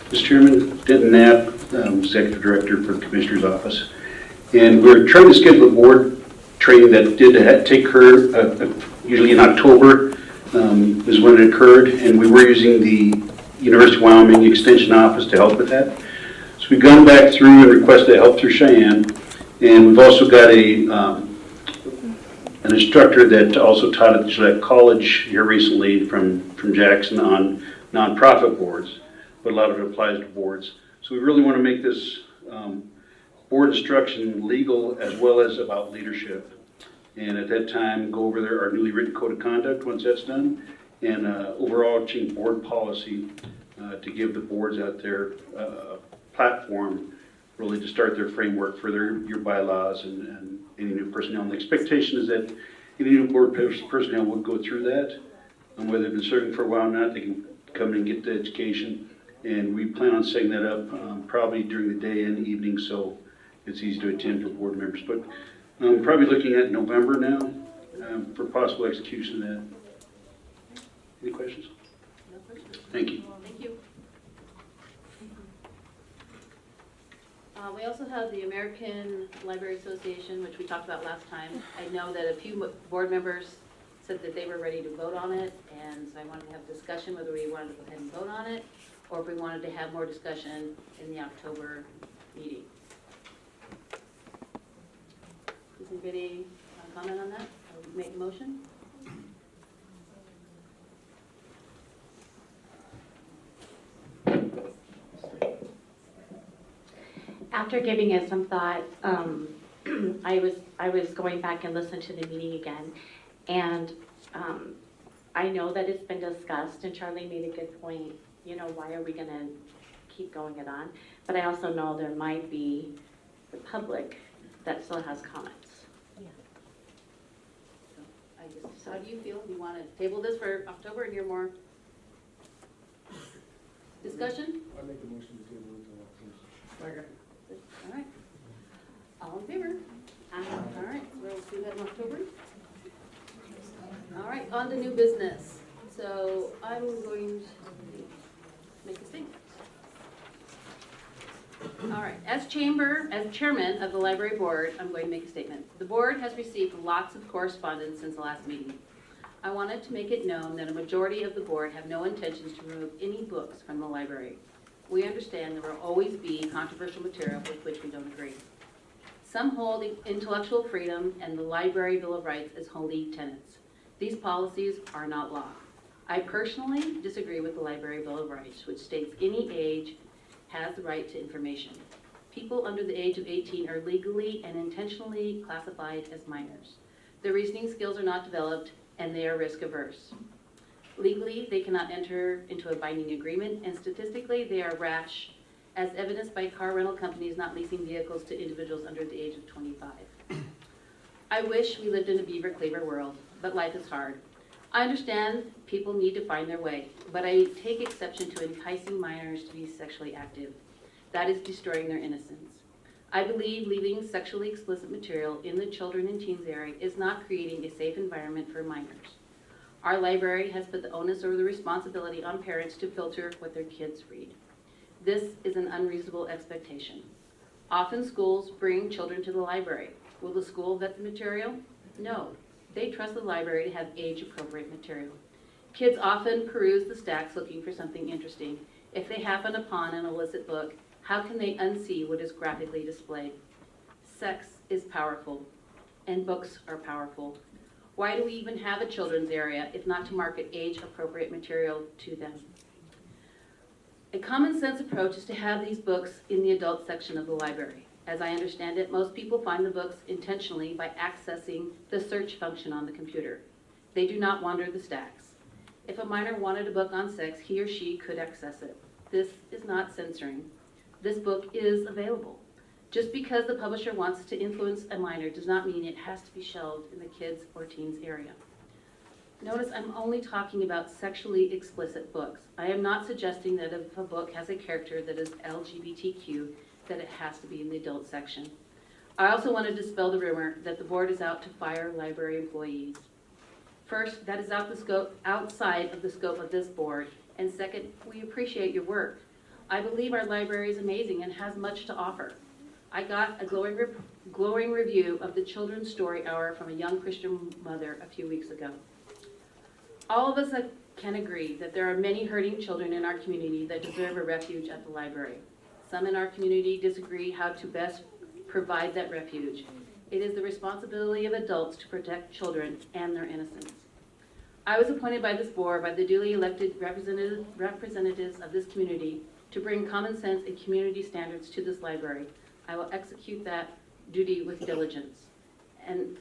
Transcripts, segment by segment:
Mr. Chairman, Denton Knapp, Executive Director for the Commissioner's Office. And we're trying to schedule a board training that did take occur usually in October is when it occurred, and we were using the University of Wyoming Extension Office to help with that. So we've gone back through and requested help through Cheyenne, and we've also got an instructor that also taught at Gillette College here recently from Jackson on nonprofit boards, but a lot of it applies to boards. So we really want to make this board instruction legal as well as about leadership. And at that time, go over our newly written code of conduct once that's done, and overarching board policy to give the boards out there a platform really to start their framework for your bylaws and any new personnel. And the expectation is that any new board personnel will go through that, and whether they've been serving for a while or not, they can come and get the education. And we plan on setting that up probably during the day and evening, so it's easy to attend for board members. But probably looking at November now for possible execution of that. Any questions? No questions. Thank you. Thank you. We also have the American Library Association, which we talked about last time. I know that a few board members said that they were ready to vote on it, and so I wanted to have discussion whether we wanted to go ahead and vote on it, or if we wanted to have more discussion in the October meeting. Does anybody want to comment on that or make a motion? After giving it some thought, I was going back and listening to the meeting again, and I know that it's been discussed, and Charlie made a good point, you know, why are we going to keep going it on? But I also know there might be the public that still has comments. So how do you feel? Do you want to table this for October and hear more discussion? I make the motion to table it till October. All right. All in favor? All right, so we'll do that in October. All right, on to new business. So I'm going to make a statement. All right, as chairman of the library board, I'm going to make a statement. The board has received lots of correspondence since the last meeting. I wanted to make it known that a majority of the board have no intentions to remove any books from the library. We understand there will always be controversial material with which we don't agree. Some hold intellectual freedom and the Library Bill of Rights as holy tenets. These policies are not law. I personally disagree with the Library Bill of Rights, which states any age has the right to information. People under the age of 18 are legally and intentionally classified as minors. Their reasoning skills are not developed and they are risk averse. Legally, they cannot enter into a binding agreement, and statistically, they are rash, as evidenced by car rental companies not leasing vehicles to individuals under the age of 25. I wish we lived in a beaver cleaver world, but life is hard. I understand people need to find their way, but I take exception to enticing minors to be sexually active. That is destroying their innocence. I believe leaving sexually explicit material in the children and teens area is not creating a safe environment for minors. Our library has put the onus or the responsibility on parents to filter what their kids read. This is an unreasonable expectation. Often schools bring children to the library. Will the school vet the material? No. They trust the library to have age-appropriate material. Kids often peruse the stacks looking for something interesting. If they happen upon an illicit book, how can they unsee what is graphically displayed? Sex is powerful, and books are powerful. Why do we even have a children's area if not to market age-appropriate material to them? A common sense approach is to have these books in the adult section of the library. As I understand it, most people find the books intentionally by accessing the search function on the computer. They do not wander the stacks. If a minor wanted a book on sex, he or she could access it. This is not censoring. This book is available. Just because the publisher wants to influence a minor does not mean it has to be shelved in the kids or teens area. Notice I'm only talking about sexually explicit books. I am not suggesting that if a book has a character that is LGBTQ, that it has to be in the adult section. I also want to dispel the rumor that the board is out to fire library employees. First, that is outside of the scope of this board. And second, we appreciate your work. I believe our library is amazing and has much to offer. I got a glowing review of the Children's Story Hour from a young Christian mother a few weeks ago. All of us can agree that there are many hurting children in our community that deserve a refuge at the library. Some in our community disagree how to best provide that refuge. It is the responsibility of adults to protect children and their innocence. I was appointed by this board by the duly elected representatives of this community to bring common sense and community standards to this library. I will execute that duty with diligence. And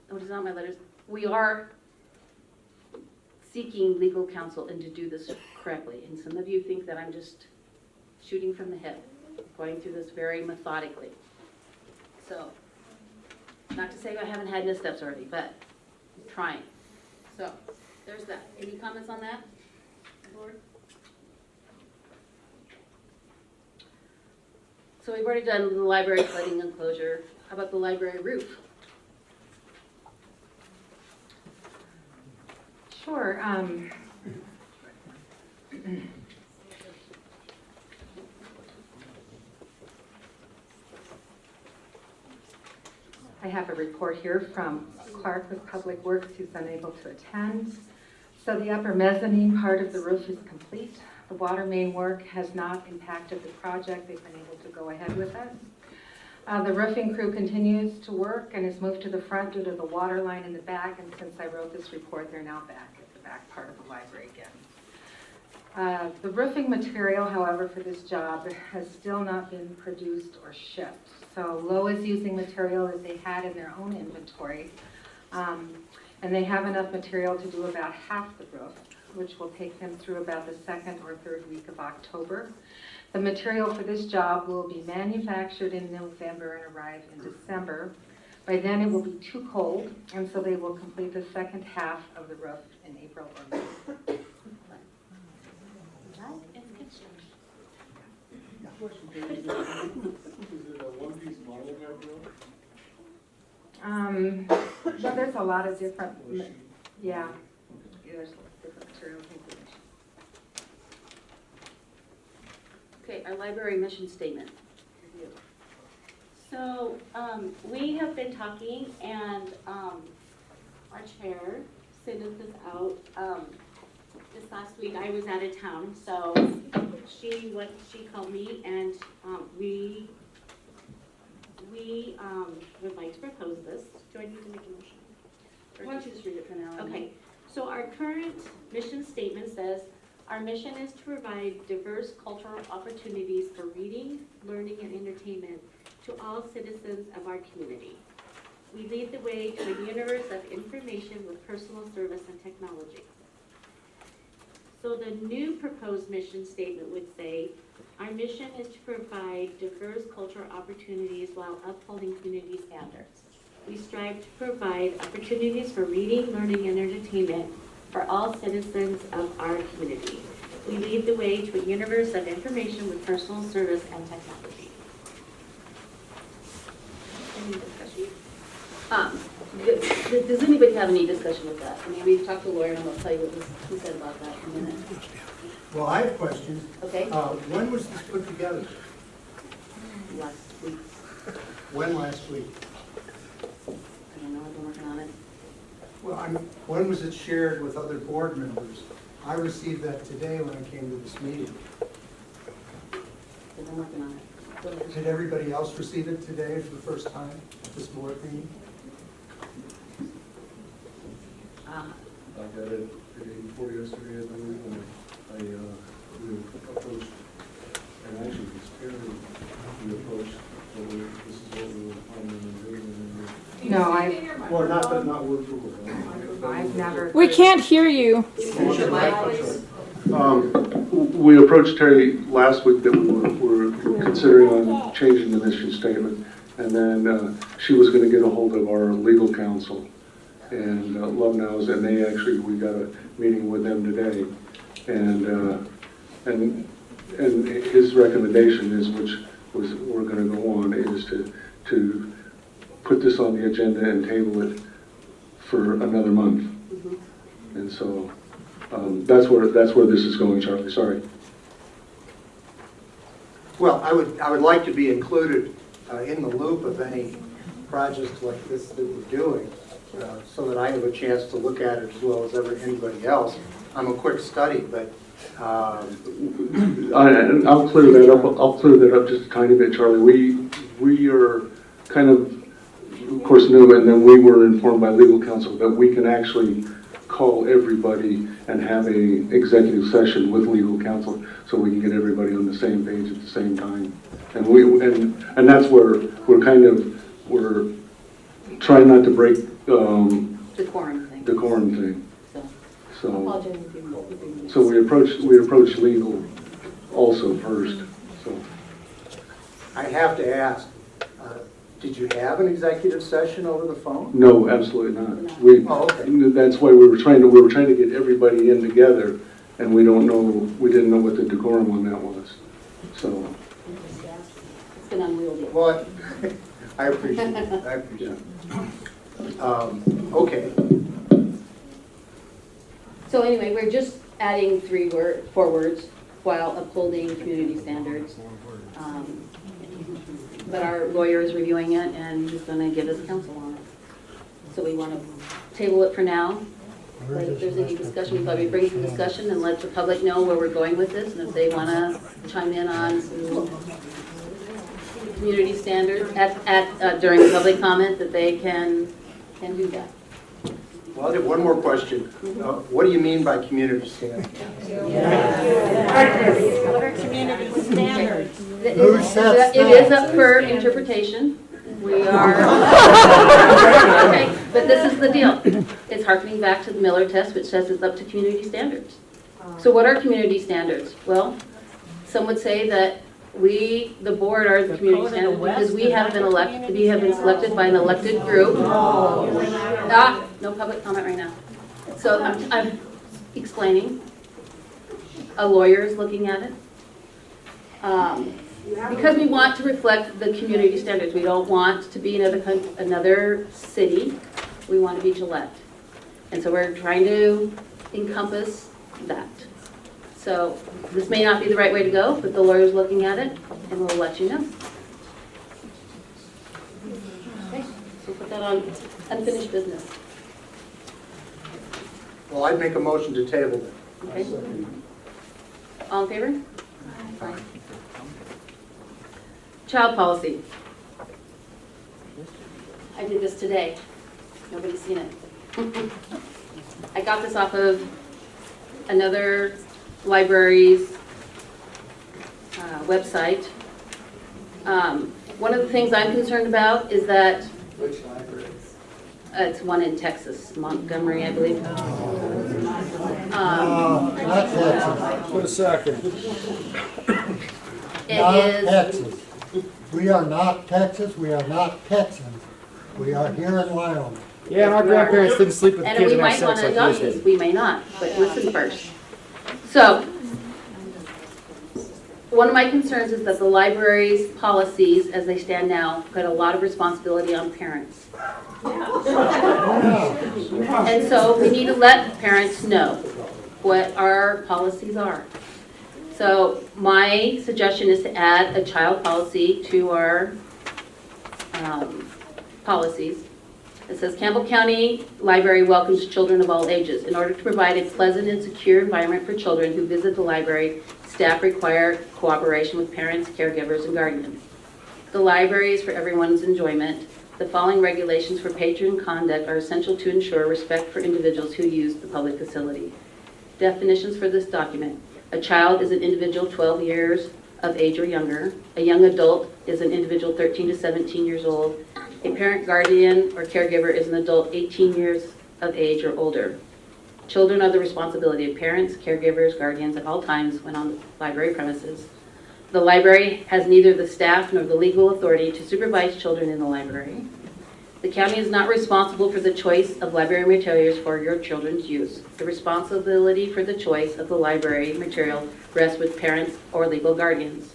what is on my letters? We are seeking legal counsel and to do this correctly. And some of you think that I'm just shooting from the hip, going through this very methodically. So, not to say I haven't had missteps already, but I'm trying. So, there's that. Any comments on that, board? So we've already done the library flooding enclosure. How about the library roof? Sure. I have a report here from Clark with Public Works, who's unable to attend. So the upper mezzanine part of the roof is complete. The water main work has not impacted the project. They've been able to go ahead with it. The roofing crew continues to work and has moved to the front due to the water line in the back, and since I wrote this report, they're now back at the back part of the library again. The roofing material, however, for this job has still not been produced or shipped. So Lowe is using material that they had in their own inventory, and they have enough material to do about half the roof, which will take them through about the second or third week of October. The material for this job will be manufactured in November and arrive in December. By then it will be too cold, and so they will complete the second half of the roof in April or May. Question, Dave, is it a one-piece model type roof? Well, there's a lot of different, Or sheet? yeah, there's different materials included. Okay, our library mission statement. Review. So, we have been talking, and our chair sent us this out. This last week, I was out of town, so she called me, and we would like to propose this. Do I need to make a motion? Why don't you just read it for now? Okay, so our current mission statement says, our mission is to provide diverse cultural opportunities for reading, learning, and entertainment to all citizens of our community. We lead the way to a universe of information with personal service and technology. So the new proposed mission statement would say, our mission is to provide diverse cultural opportunities while upholding community standards. We strive to provide opportunities for reading, learning, and entertainment for all citizens of our community. We lead the way to a universe of information with personal service and technology. Any discussion? Does anybody have any discussion with that? I mean, we've talked to Lori, and I'm going to tell you what he said about that in a minute. Well, I have questions. Okay? When was this put together? Last week. When last week? I don't know, I've been working on it. Well, when was it shared with other board members? I received that today when I came to this meeting. I've been working on it. Go ahead. Did everybody else receive it today for the first time at this board meeting? I got it the day before yesterday, I believe, and we approached, and actually it's Terry, we approached, so this is what we were planning on doing. And No, well, not word for word. I've never. We can't hear you. Use your mic, please. We approached Terry last week that we were considering on changing the mission statement, and then she was going to get a hold of our legal counsel and Love Nows, and we got a meeting with them today, and his recommendation is, which was we're going to go on, is to put this on the agenda and table it for another month. Mhm. And so that's where this is going, Charlie, sorry. Well, I would like to be included in the loop of any projects like this that we're doing, so that I have a chance to look at it as well as anybody else. I'm a quick study, but And I'll clear that up. I'll clear that up just a tiny bit, Charlie. We are kind of course, new, and then we were informed by legal counsel that we can actually call everybody and have a executive session with legal counsel, so we can get everybody on the same page at the same time. And that's where we're trying not to break Decorum thing. decorum thing. So, So. apologize if you. So we approached legal also first, so. I have to ask, did you have an executive session over the phone? No, absolutely not. Oh, okay. That's why we were trying to get everybody in together, and we didn't know what the decorum on that was, so, It's been unwieldy. Well, I appreciate it, I appreciate it. Okay, So anyway, we're just adding 4 words while upholding community standards. But our lawyer is reviewing it and he's going to give us counsel on it. So we want to table it for now. Like if there's any discussion, we thought we'd bring some discussion and let the public know where we're going with this. And if they want to chime in on some community standards during the public comment, that they can do that. well, I have one more question. What do you mean by community standards? What are community standards? It Who sets is up for interpretation. We are, okay, but this is the deal. It's harkening back to the Miller test, which says it's up to community standards. So what are community standards? Well, some would say that we, the board, are the community standards because we have been selected by an elected group. No public comment right now. So I'm explaining. A lawyer is looking at it. Because we want to reflect the community standards. We don't want to be another city. We want to be Gillette. And so we're trying to encompass that. So this may not be the right way to go, but the lawyer's looking at it, and we'll let you know. Okay, so put that on unfinished business. Well, I'd make a motion to table it. Okay? All in favor? Aye. Child policy. I did this today. Nobody's seen it. I got this off of another library's website. One of the things I'm concerned about is that Which library? it's one in Texas, Montgomery, I believe. Not Texas. Wait a second. Not It is, Texas. We are not Texas, we are not Texans. We are here in Wyoming. Yeah, and our grandparents didn't sleep with and kids we and have might want sex to like adopt yours this, did. we may not, but listen first. So, one of my concerns is that the library's policies, as they stand now, put a lot of responsibility on parents. And so we need to let parents know what our policies are. So my suggestion is to add a child policy to our policies. It says Campbell County Library welcomes children of all ages. In order to provide a pleasant and secure environment for children who visit the library, staff require cooperation with parents, caregivers, and guardians. The library is for everyone's enjoyment. The following regulations for patron conduct are essential to ensure respect for individuals who use the public facility. Definitions for this document. A child is an individual 12 years of age or younger. A young adult is an individual 13 to 17 years old. A parent, guardian, or caregiver is an adult 18 years of age or older. Children are the responsibility of parents, caregivers, guardians at all times when on the library premises. The library has neither the staff nor the legal authority to supervise children in the library. The county is not responsible for the choice of library materials for your children's use. The responsibility for the choice of the library material rests with parents or legal guardians.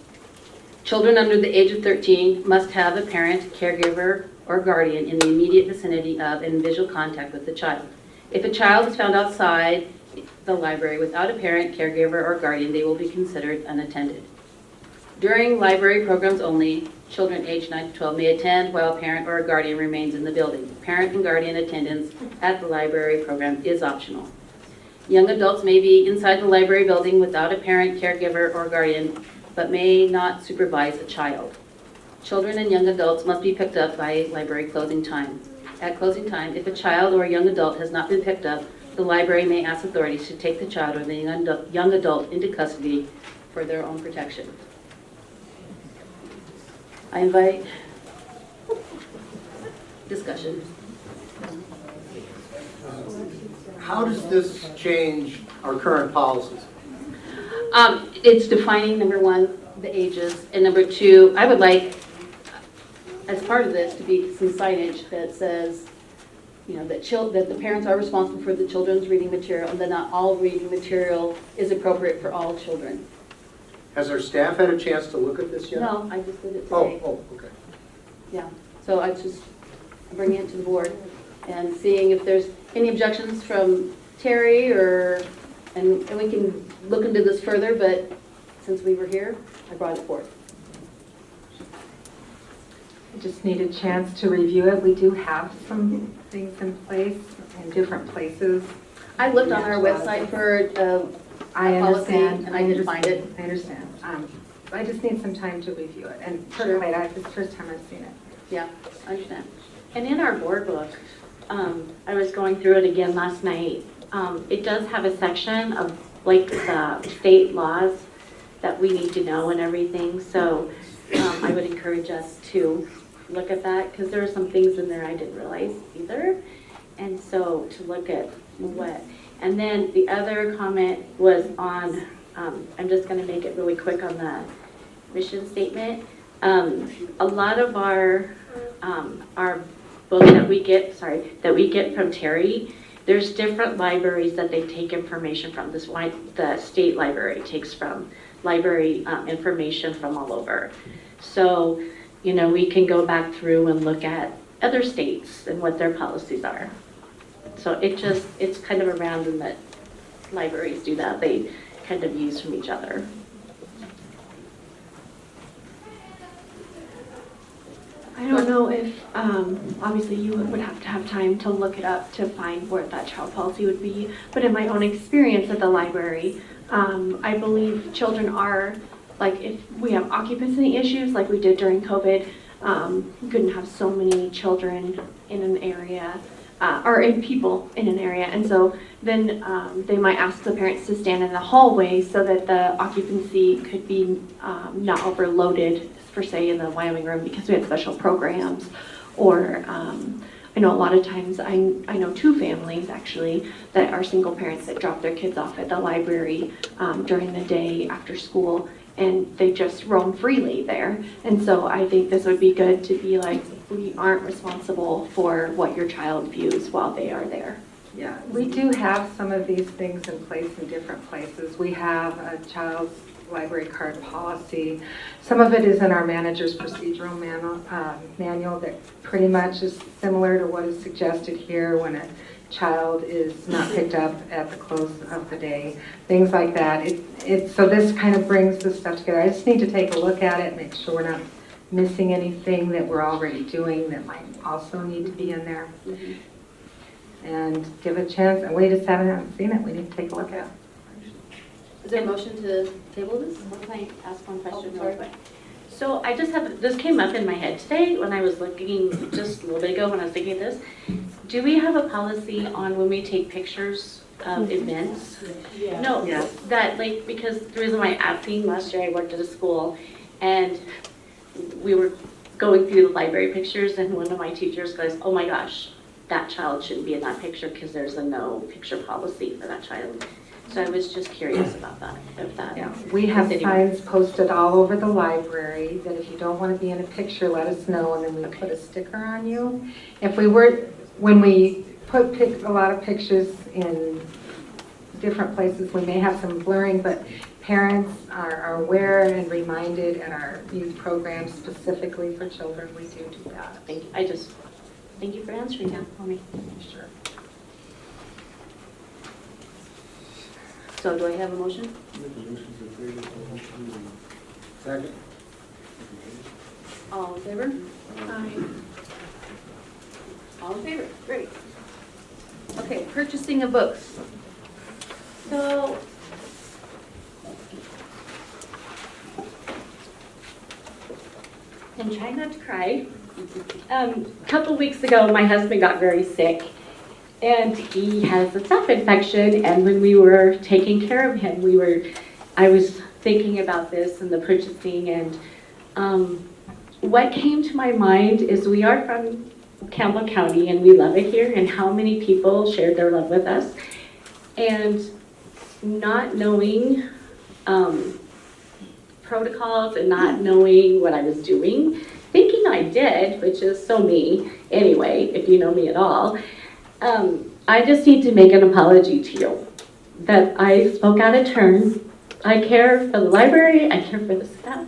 Children under the age of 13 must have a parent, caregiver, or guardian in the immediate vicinity of and in visual contact with the child. If a child is found outside the library without a parent, caregiver, or guardian, they will be considered unattended. During library programs only, children aged 9 to 12 may attend while a parent or a guardian remains in the building. Parent and guardian attendance at the library program is optional. Young adults may be inside the library building without a parent, caregiver, or guardian, but may not supervise a child. Children and young adults must be picked up by library closing time. At closing time, if a child or a young adult has not been picked up, the library may ask authorities to take the child or the young adult into custody for their own protection. I invite discussion. How does this change our current policies? It's defining, number one, the ages, and number two, I would like, as part of this, to be some signage that says, that the parents are responsible for the children's reading material, and that not all reading material is appropriate for all children. Has our staff had a chance to look at this yet? No, I just did it today. Oh, okay. Yeah, so I just bringing it to the board and seeing if there's any objections from Terry and we can look into this further, but since we were here, I brought it forth. I just need a chance to review it. We do have some things in place in different places. I looked on our website for I policy, understand. and I didn't find it. I understand. I just need some time to review it. And Sure. it's the first time I've seen it. Yeah, I understand. And in our board book, I was going through it again last night. It does have a section of like the state laws that we need to know and everything. So I would encourage us to look at that because there are some things in there I didn't realize either. And so to look at what. And then the other comment was on, I'm just going to make it really quick on the mission statement. A lot of our book that we get from Terry, there's different libraries that they take information from. This one, the state library takes from library information from all over. So, we can go back through and look at other states and what their policies are. So it's kind of a random that libraries do that. They kind of use from each other. I don't know if, obviously you would have to have time to look it up to find where that child policy would be, but in my own experience at the library, I believe children are, like if we have occupancy issues like we did during COVID, we couldn't have so many children in an area, or in people in an area, and so then they might ask the parents to stand in the hallway so that the occupancy could be not overloaded, per se, in the Wyoming room because we had special programs. Or I know a lot of times, I know two families actually that are single parents that drop their kids off at the library during the day after school, and they just roam freely there. And so I think this would be good to be like, we aren't responsible for what your child views while they are there. Yeah, we do have some of these things in place in different places. We have a child's library card policy. Some of it is in our manager's procedural manual that pretty much is similar to what is suggested here when a child is not picked up at the close of the day, things like that. So this kind of brings this stuff together. I just need to take a look at it, make sure we're not missing anything that we're already doing that might also need to be in there. And give a chance, and we just haven't seen it, we need to take a look at it. Is there a motion to table this? Can I ask one question Oh, real quick? So I just have, this came up in my head today when I was looking, just a little bit ago when I was thinking of this. Do we have a policy on when we take pictures of events? No, Yes. that like, because the reason why I'm asking, last year I worked at a school and we were going through the library pictures and one of my teachers goes, oh my gosh, that child shouldn't be in that picture because there's a no picture policy for that child. So I was just curious about that, if that. Yeah, we have City. signs posted all over the library that if you don't want to be in a picture, let us know, and then we put a sticker on you. When we put a lot of pictures in different places, we may have some blurring, but parents are aware and reminded at our youth programs specifically for children, we do that. Thank you. Thank you for answering that for me. Sure. So do I have a motion? Make a motion to table the motion. Second? All in favor? Aye. All in favor, great. Okay, purchasing of books. So, And try not to cry. A couple weeks ago, my husband got very sick, and he has a staph infection. And when we were taking care of him, I was thinking about this and the purchasing. And what came to my mind is we are from Campbell County, and we love it here. And how many people shared their love with us, and not knowing protocols and not knowing what I was doing, thinking I did, which is so me anyway, if you know me at all. I just need to make an apology to you that I spoke out of turn. I care for the library, I care for the staff,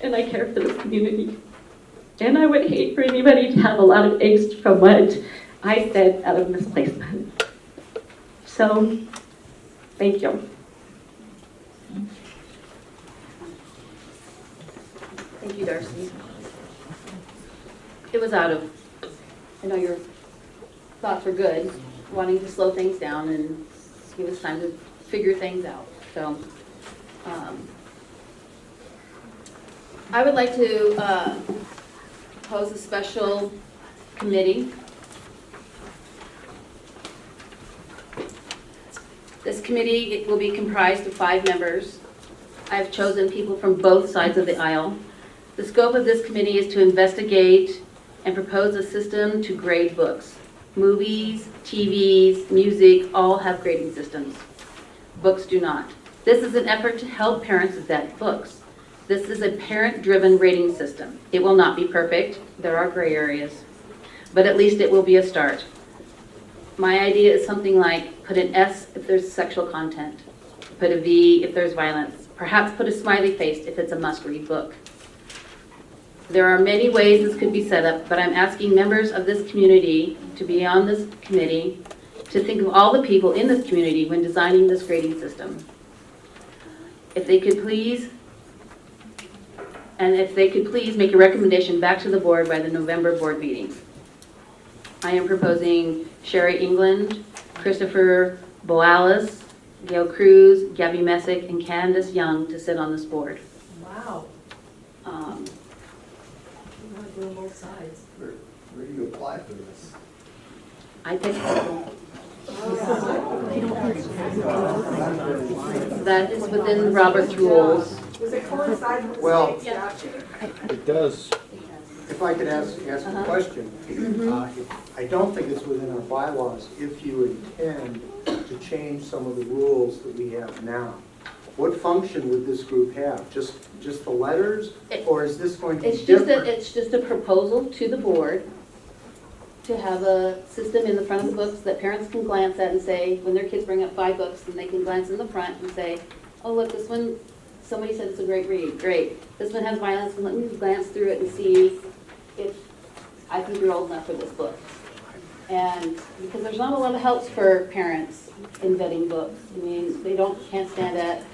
and I care for this community. And I would hate for anybody to have a lot of angst from what I said out of misplacement. So, thank you. thank you, Darcy. It was out of, I know your thoughts were good, wanting to slow things down and give us time to figure things out. So, I would like to propose a special committee. This committee will be comprised of 5 members. I have chosen people from both sides of the aisle. The scope of this committee is to investigate and propose a system to grade books. Movies, TVs, music, all have grading systems. Books do not. This is an effort to help parents vet books. This is a parent-driven rating system. It will not be perfect. There are gray areas. But at least it will be a start. My idea is something like put an S if there's sexual content, put a V if there's violence, perhaps put a smiley face if it's a must-read book. There are many ways this could be set up, but I'm asking members of this community to be on this committee, to think of all the people in this community when designing this grading system. If they could please make a recommendation back to the board by the November board meeting. I am proposing Sherry England, Christopher Boalis, Gail Cruz, Gabby Messick, and Candace Young to sit on this board. Wow. We're on both sides. Where do you apply for this? I picked people. That is within Robert's rules. Does it coincide with the Well- state statute? It does. If I could ask a question, I don't think it's within our bylaws if you intend to change some of the rules that we have now. What function would this group have? Just the letters, or is this going to be different? It's just a proposal to the board to have a system in the front of the books that parents can glance at and say, when their kids bring up 5 books, and they can glance in the front and say, oh, look, this one, somebody said it's a great read, great. This one has violence, and let me glance through it and see if I think you're old enough for this book. And because there's not a lot of helps for parents in vetting books. I mean, they can't stand at,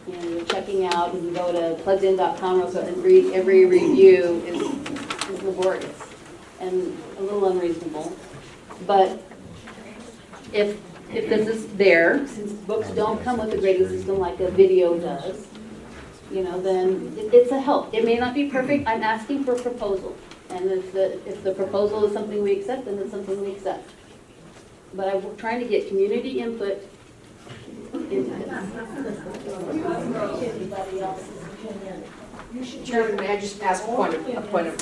you're checking out and you go to plugsin.com and read every review is laborious and a little unreasonable. But if this is there, since books don't come with a grading system like a video does, then it's a help. It may not be perfect. I'm asking for a proposal. And if the proposal is something we accept, then it's something we accept. But I'm trying to get community input into this. Chairman, may I just ask a point of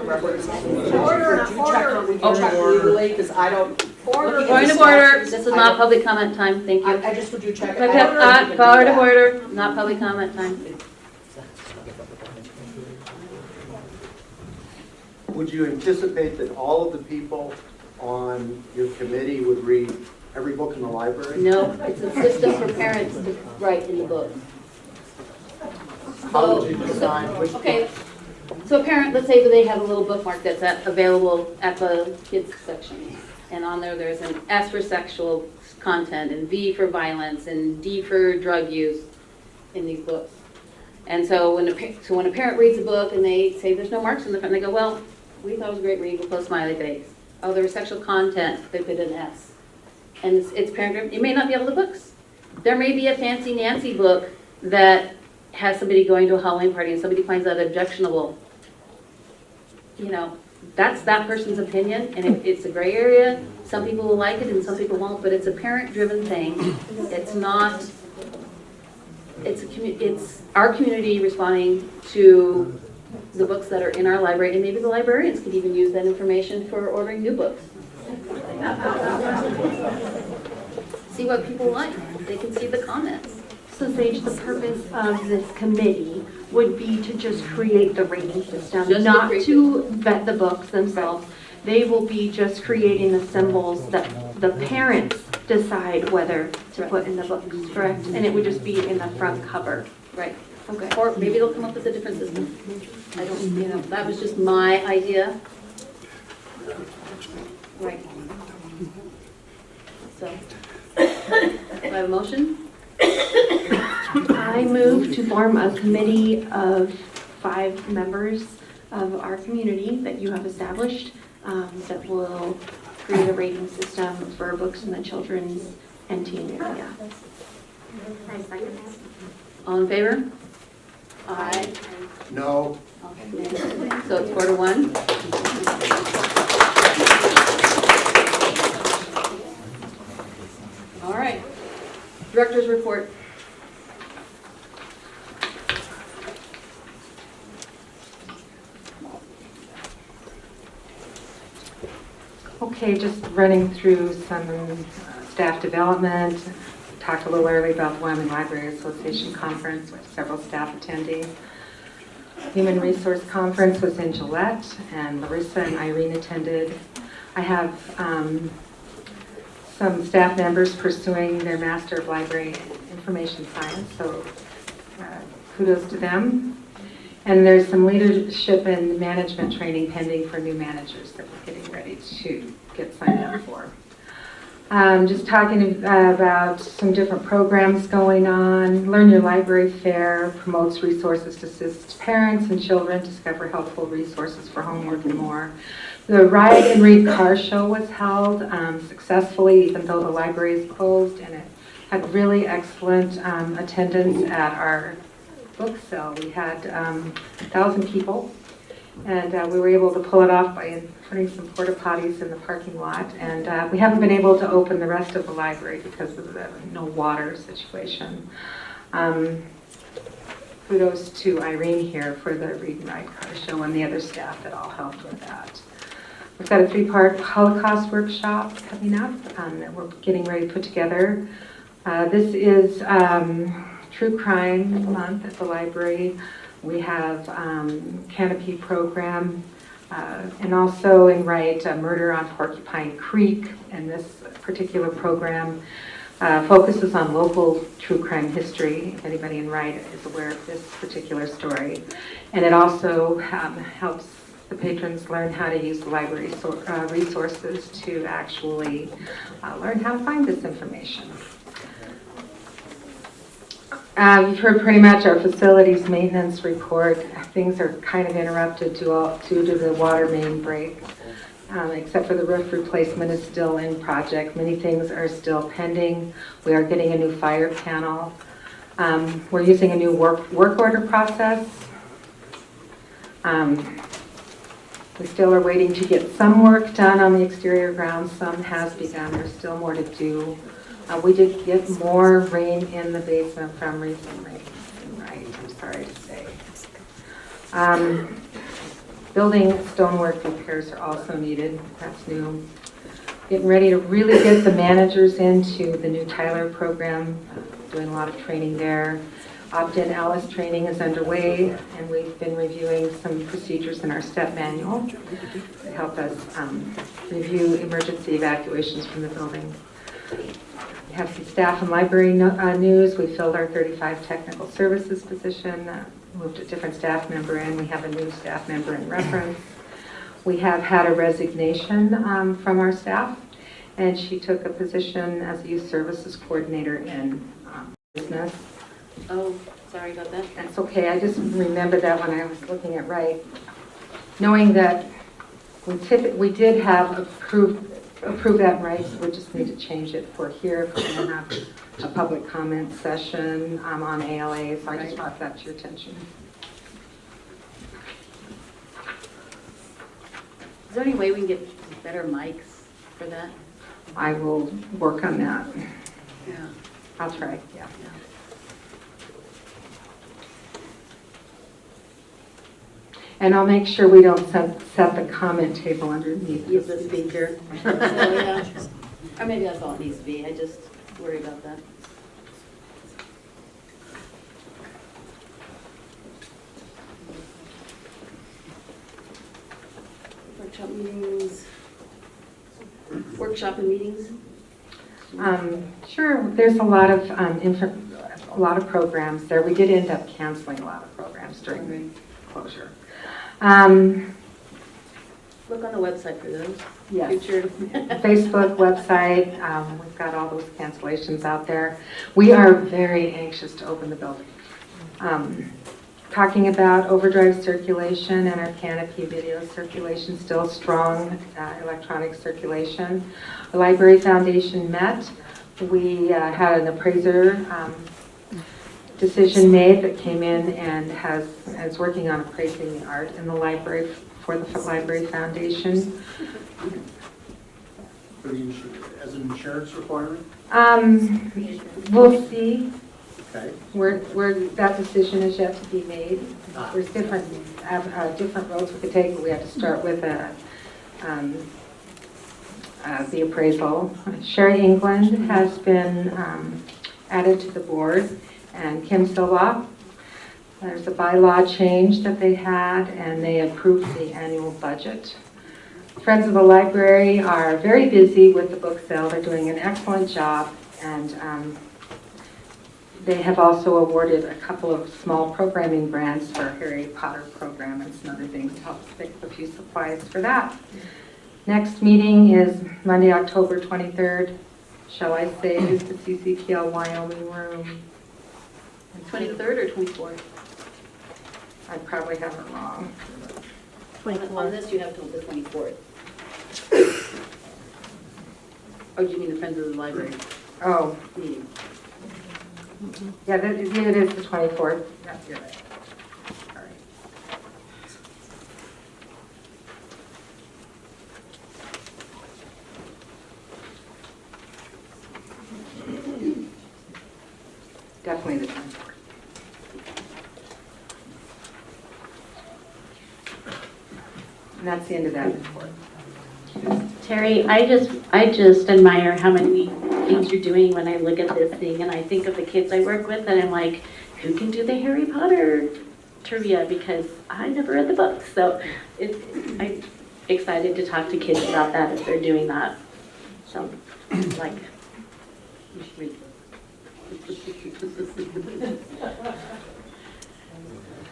reference? Order. Check legally, because I don't. Point of order. This is not public comment time. Thank you. I just, would you check? Point of order. Not public comment time. Would you anticipate that all of the people on your committee would read every book in the library? No, it's a system for parents to write in the book. How would you decide which? Okay, so a parent, let's say that they have a little bookmark that's available at the kids section. And on there's an S for sexual content, and V for violence, and D for drug use in these books. And so when a parent reads a book and they say there's no marks in the front, they go, well, we thought it was a great read, we'll put a smiley face. Oh, there was sexual content, they put an S. And it's parent, you may not be able to books. There may be a Fancy Nancy book that has somebody going to a Halloween party and somebody finds that objectionable. You know, that's that person's opinion, and it's a gray area. Some people will like it and some people won't, but it's a parent-driven thing. It's not, it's our community responding to the books that are in our library, and maybe the librarians could even use that information for ordering new books. See what people like. They can see the comments. So Sage, the purpose of this committee would be to just create the rating system, Just to not create to vet the books themselves. They will be just creating the symbols that the parents decide whether to put in the books, correct? And it would just be in the front cover. Right. Okay. Or maybe they'll come up with a different system. I don't, you know, that was just my idea. Right. So, do I have a motion? I move to form a committee of 5 members of our community that you have established that will create a rating system for books in the children's and teen area. All in favor? Aye. No, So it's 4-1. All right. Director's report. Okay, just running through some staff development. Talked a little earlier about the Wyoming Library Association Conference with several staff attending. Human Resource Conference was in Gillette, and Larissa and Irene attended. I have some staff members pursuing their Master of Library Information Science, so kudos to them. And there's some leadership and management training pending for new managers that we're getting ready to get signed up for. Just talking about some different programs going on. Learn Your Library Fair promotes resources to assist parents and children discover helpful resources for homework and more. The Ride and Read Car Show was held successfully, even though the library is closed, and it had really excellent attendance at our book sale. We had 1,000 people, and we were able to pull it off by putting some porta potties in the parking lot. And we haven't been able to open the rest of the library because of the no water situation. Kudos to Irene here for the Read and Ride Car Show and the other staff that all helped with that. We've got a 3-part Holocaust workshop coming up that we're getting ready to put together. This is True Crime Month at the library. We have Canopy program, and also in Wright, Murder on Porcupine Creek. And this particular program focuses on local true crime history, if anybody in Wright is aware of this particular story. And it also helps the patrons learn how to use the library resources to actually learn how to find this information. You've heard pretty much our facilities maintenance report. Things are kind of interrupted due to the water main break, except for the roof replacement is still in project. Many things are still pending. We are getting a new fire panel. We're using a new work order process. We still are waiting to get some work done on the exterior grounds. Some has begun. There's still more to do. We did get more rain in the basement from recent rain, right? I'm sorry to say. Building stonework repairs are also needed. That's new. Getting ready to really get the managers into the new Tyler program, doing a lot of training there. Opt-in Alice training is underway, and we've been reviewing some procedures in our STEP manual to help us review emergency evacuations from the building. We have some staff and library news. We filled our 35 technical services position, moved a different staff member in. We have a new staff member in reference. We have had a resignation from our staff, and she took a position as a youth services coordinator in business. Oh, sorry about that. That's okay, I just remembered that when I was looking at Wright. Knowing that we did have approved that Wright, so we just need to change it for here, if we're going to have a public comment session on ALA, so I just brought that to your attention. Is there any way we can get better mics for that? I will work on that. Yeah. I'll try, yeah. And I'll make sure we don't set the comment table underneath Use the speaker. So, yeah. Or maybe that's all it needs to be. I just worry about that. Workshop meetings. Workshop and meetings. Sure, there's a lot of programs there. We did end up canceling a lot of programs during the closure. Look on the website for those. Yes. Future. Facebook website, we've got all those cancellations out there. We are very anxious to open the building. Talking about overdrive circulation and our canopy video circulation, still strong electronic circulation. The Library Foundation met. We had an appraiser decision made that came in and is working on appraising the art in the library for the Library Foundation. As an insurance requirement? We'll see. Okay. Where that decision is yet to be made. There's different roads we could take, but we have to start with the appraisal. Sherry England has been added to the board, and Kim Silva. There's a bylaw change that they had, and they approved the annual budget. Friends of the Library are very busy with the book sale. They're doing an excellent job, and they have also awarded a couple of small programming grants for Harry Potter program and some other things to help pick up a few supplies for that. Next meeting is Monday, October 23rd. Shall I say it's the CCPL Wyoming room? 23rd or 24th? I probably have it wrong. On this, you have till the 24th. Oh, do you mean the Friends of the Library Oh, meeting? yeah, it is the 24th. Yeah, you're right. All right. Definitely the 24th. And that's the end of that report. Terry, I just admire how many things you're doing when I look at this thing and I think of the kids I work with and I'm like, who can do the Harry Potter trivia? Because I never read the books. So I'm excited to talk to kids about that if they're doing that. So, like, you should read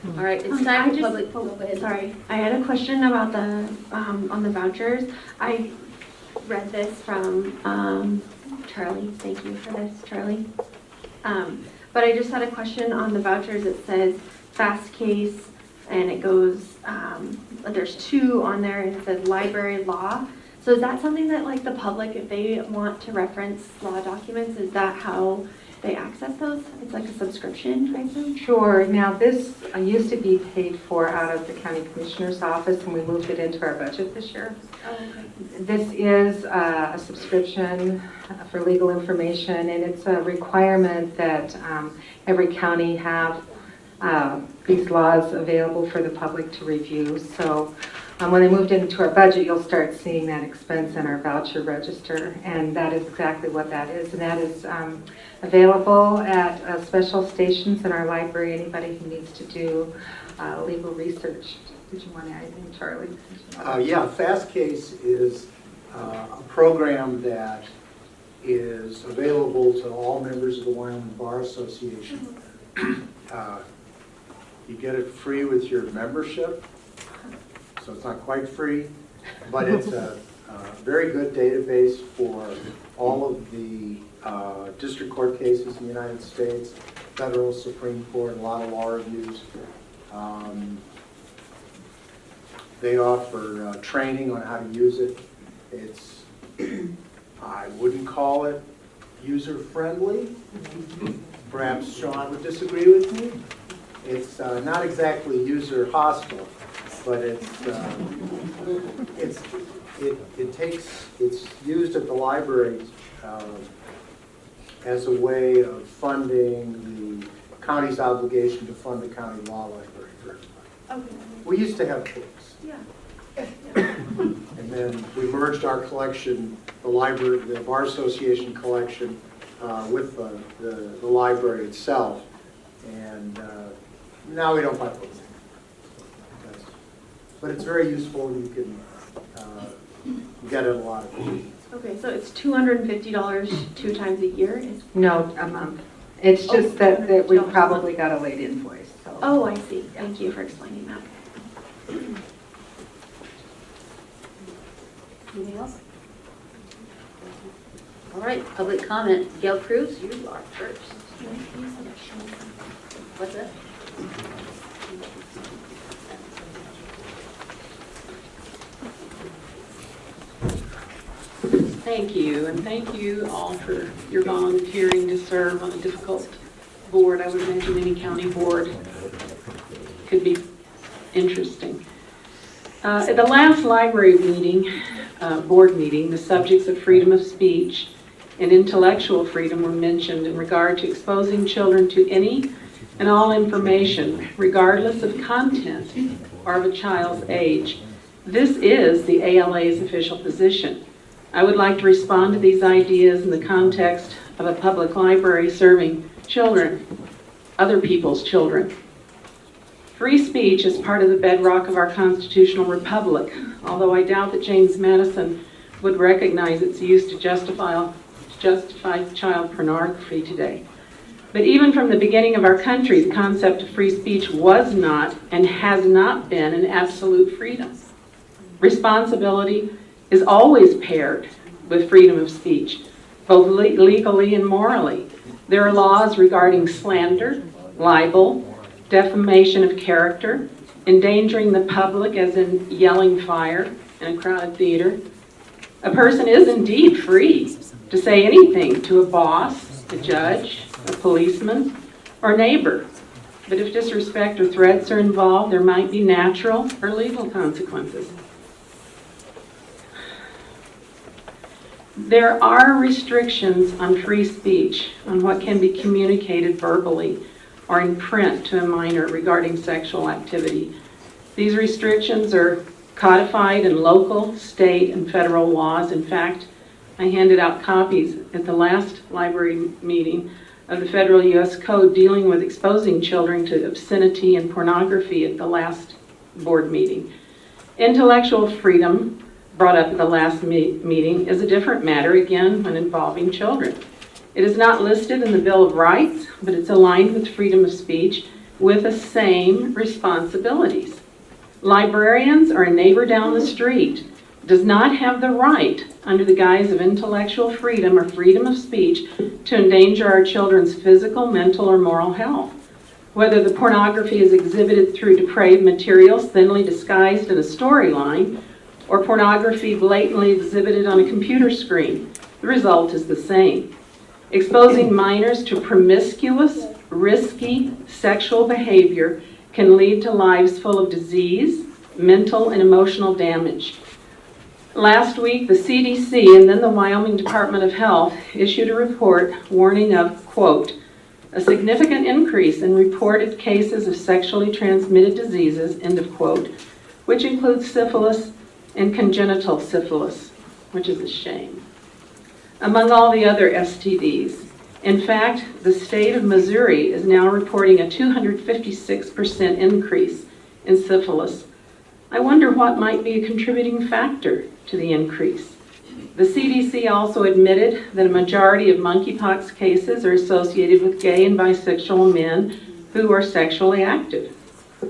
All right, it's time for public. Oh, sorry, I had a question about the, on the vouchers. I read this from Charlie. Thank you for this, Charlie. But I just had a question on the vouchers. It says fast case, and it goes, there's two on there, and it says library law. So is that something that like the public, if they want to reference law documents, is that how they access those? It's like a subscription, I assume? Sure. Now, this used to be paid for out of the county commissioner's office, and we moved it into our budget this year. Oh, okay. This is a subscription for legal information, and it's a requirement that every county have these laws available for the public to review. So when they moved into our budget, you'll start seeing that expense in our voucher register, and that is exactly what that is. And that is available at special stations in our library. Anybody who needs to do legal research. Did you want to add anything, Charlie? Yeah, FastCase is a program that is available to all members of the Wyoming Bar Association. You get it free with your membership, so it's not quite free, but it's a very good database for all of the district court cases in the United States, federal, Supreme Court, a lot of law reviews. They offer training on how to use it. It's, I wouldn't call it user-friendly. Perhaps Sean would disagree with me. It's not exactly user-hostile, but it's used at the libraries as a way of funding the county's obligation to fund the county law library for everybody. We used to have books. And then we merged our collection, the library, the Bar Association collection, with the library itself. And now we don't buy books. But it's very useful, and you can get it a lot of places. Okay, so it's $250 2 times a year? No, a month. It's just that we probably got a late invoice, so. Oh, I see. Thank you for explaining that. Anything else? All right, public comment. Gail Cruz, you are first. What's that? Thank you, and thank you all for your volunteering to serve on a difficult board. I would imagine any county board could be interesting. At the last library meeting, board meeting, the subjects of freedom of speech and intellectual freedom were mentioned in regard to exposing children to any and all information, regardless of content or of a child's age. This is the ALA's official position. I would like to respond to these ideas in the context of a public library serving children, other people's children. Free speech is part of the bedrock of our constitutional republic, although I doubt that James Madison would recognize its use to justify child pornography today. But even from the beginning of our country, the concept of free speech was not and has not been an absolute freedom. Responsibility is always paired with freedom of speech, both legally and morally. There are laws regarding slander, libel, defamation of character, endangering the public as in yelling fire in a crowded theater. A person is indeed free to say anything to a boss, a judge, a policeman, or neighbor. But if disrespect or threats are involved, there might be natural or legal consequences. There are restrictions on free speech, on what can be communicated verbally or in print to a minor regarding sexual activity. These restrictions are codified in local, state, and federal laws. In fact, I handed out copies at the last library meeting of the federal U.S. Code dealing with exposing children to obscenity and pornography at the last board meeting. Intellectual freedom, brought up at the last meeting, is a different matter, again, when involving children. It is not listed in the Bill of Rights, but it's aligned with freedom of speech with the same responsibilities. Librarians or a neighbor down the street does not have the right, under the guise of intellectual freedom or freedom of speech, to endanger our children's physical, mental, or moral health. Whether the pornography is exhibited through depraved materials thinly disguised in a storyline, or pornography blatantly exhibited on a computer screen, the result is the same. Exposing minors to promiscuous, risky sexual behavior can lead to lives full of disease, mental and emotional damage. Last week, the CDC and then the Wyoming Department of Health issued a report warning of, quote, a significant increase in reported cases of sexually transmitted diseases, end of quote, which includes syphilis and congenital syphilis, which is a shame, among all the other STDs. In fact, the state of Missouri is now reporting a 256% increase in syphilis. I wonder what might be a contributing factor to the increase. The CDC also admitted that a majority of monkeypox cases are associated with gay and bisexual men who are sexually active.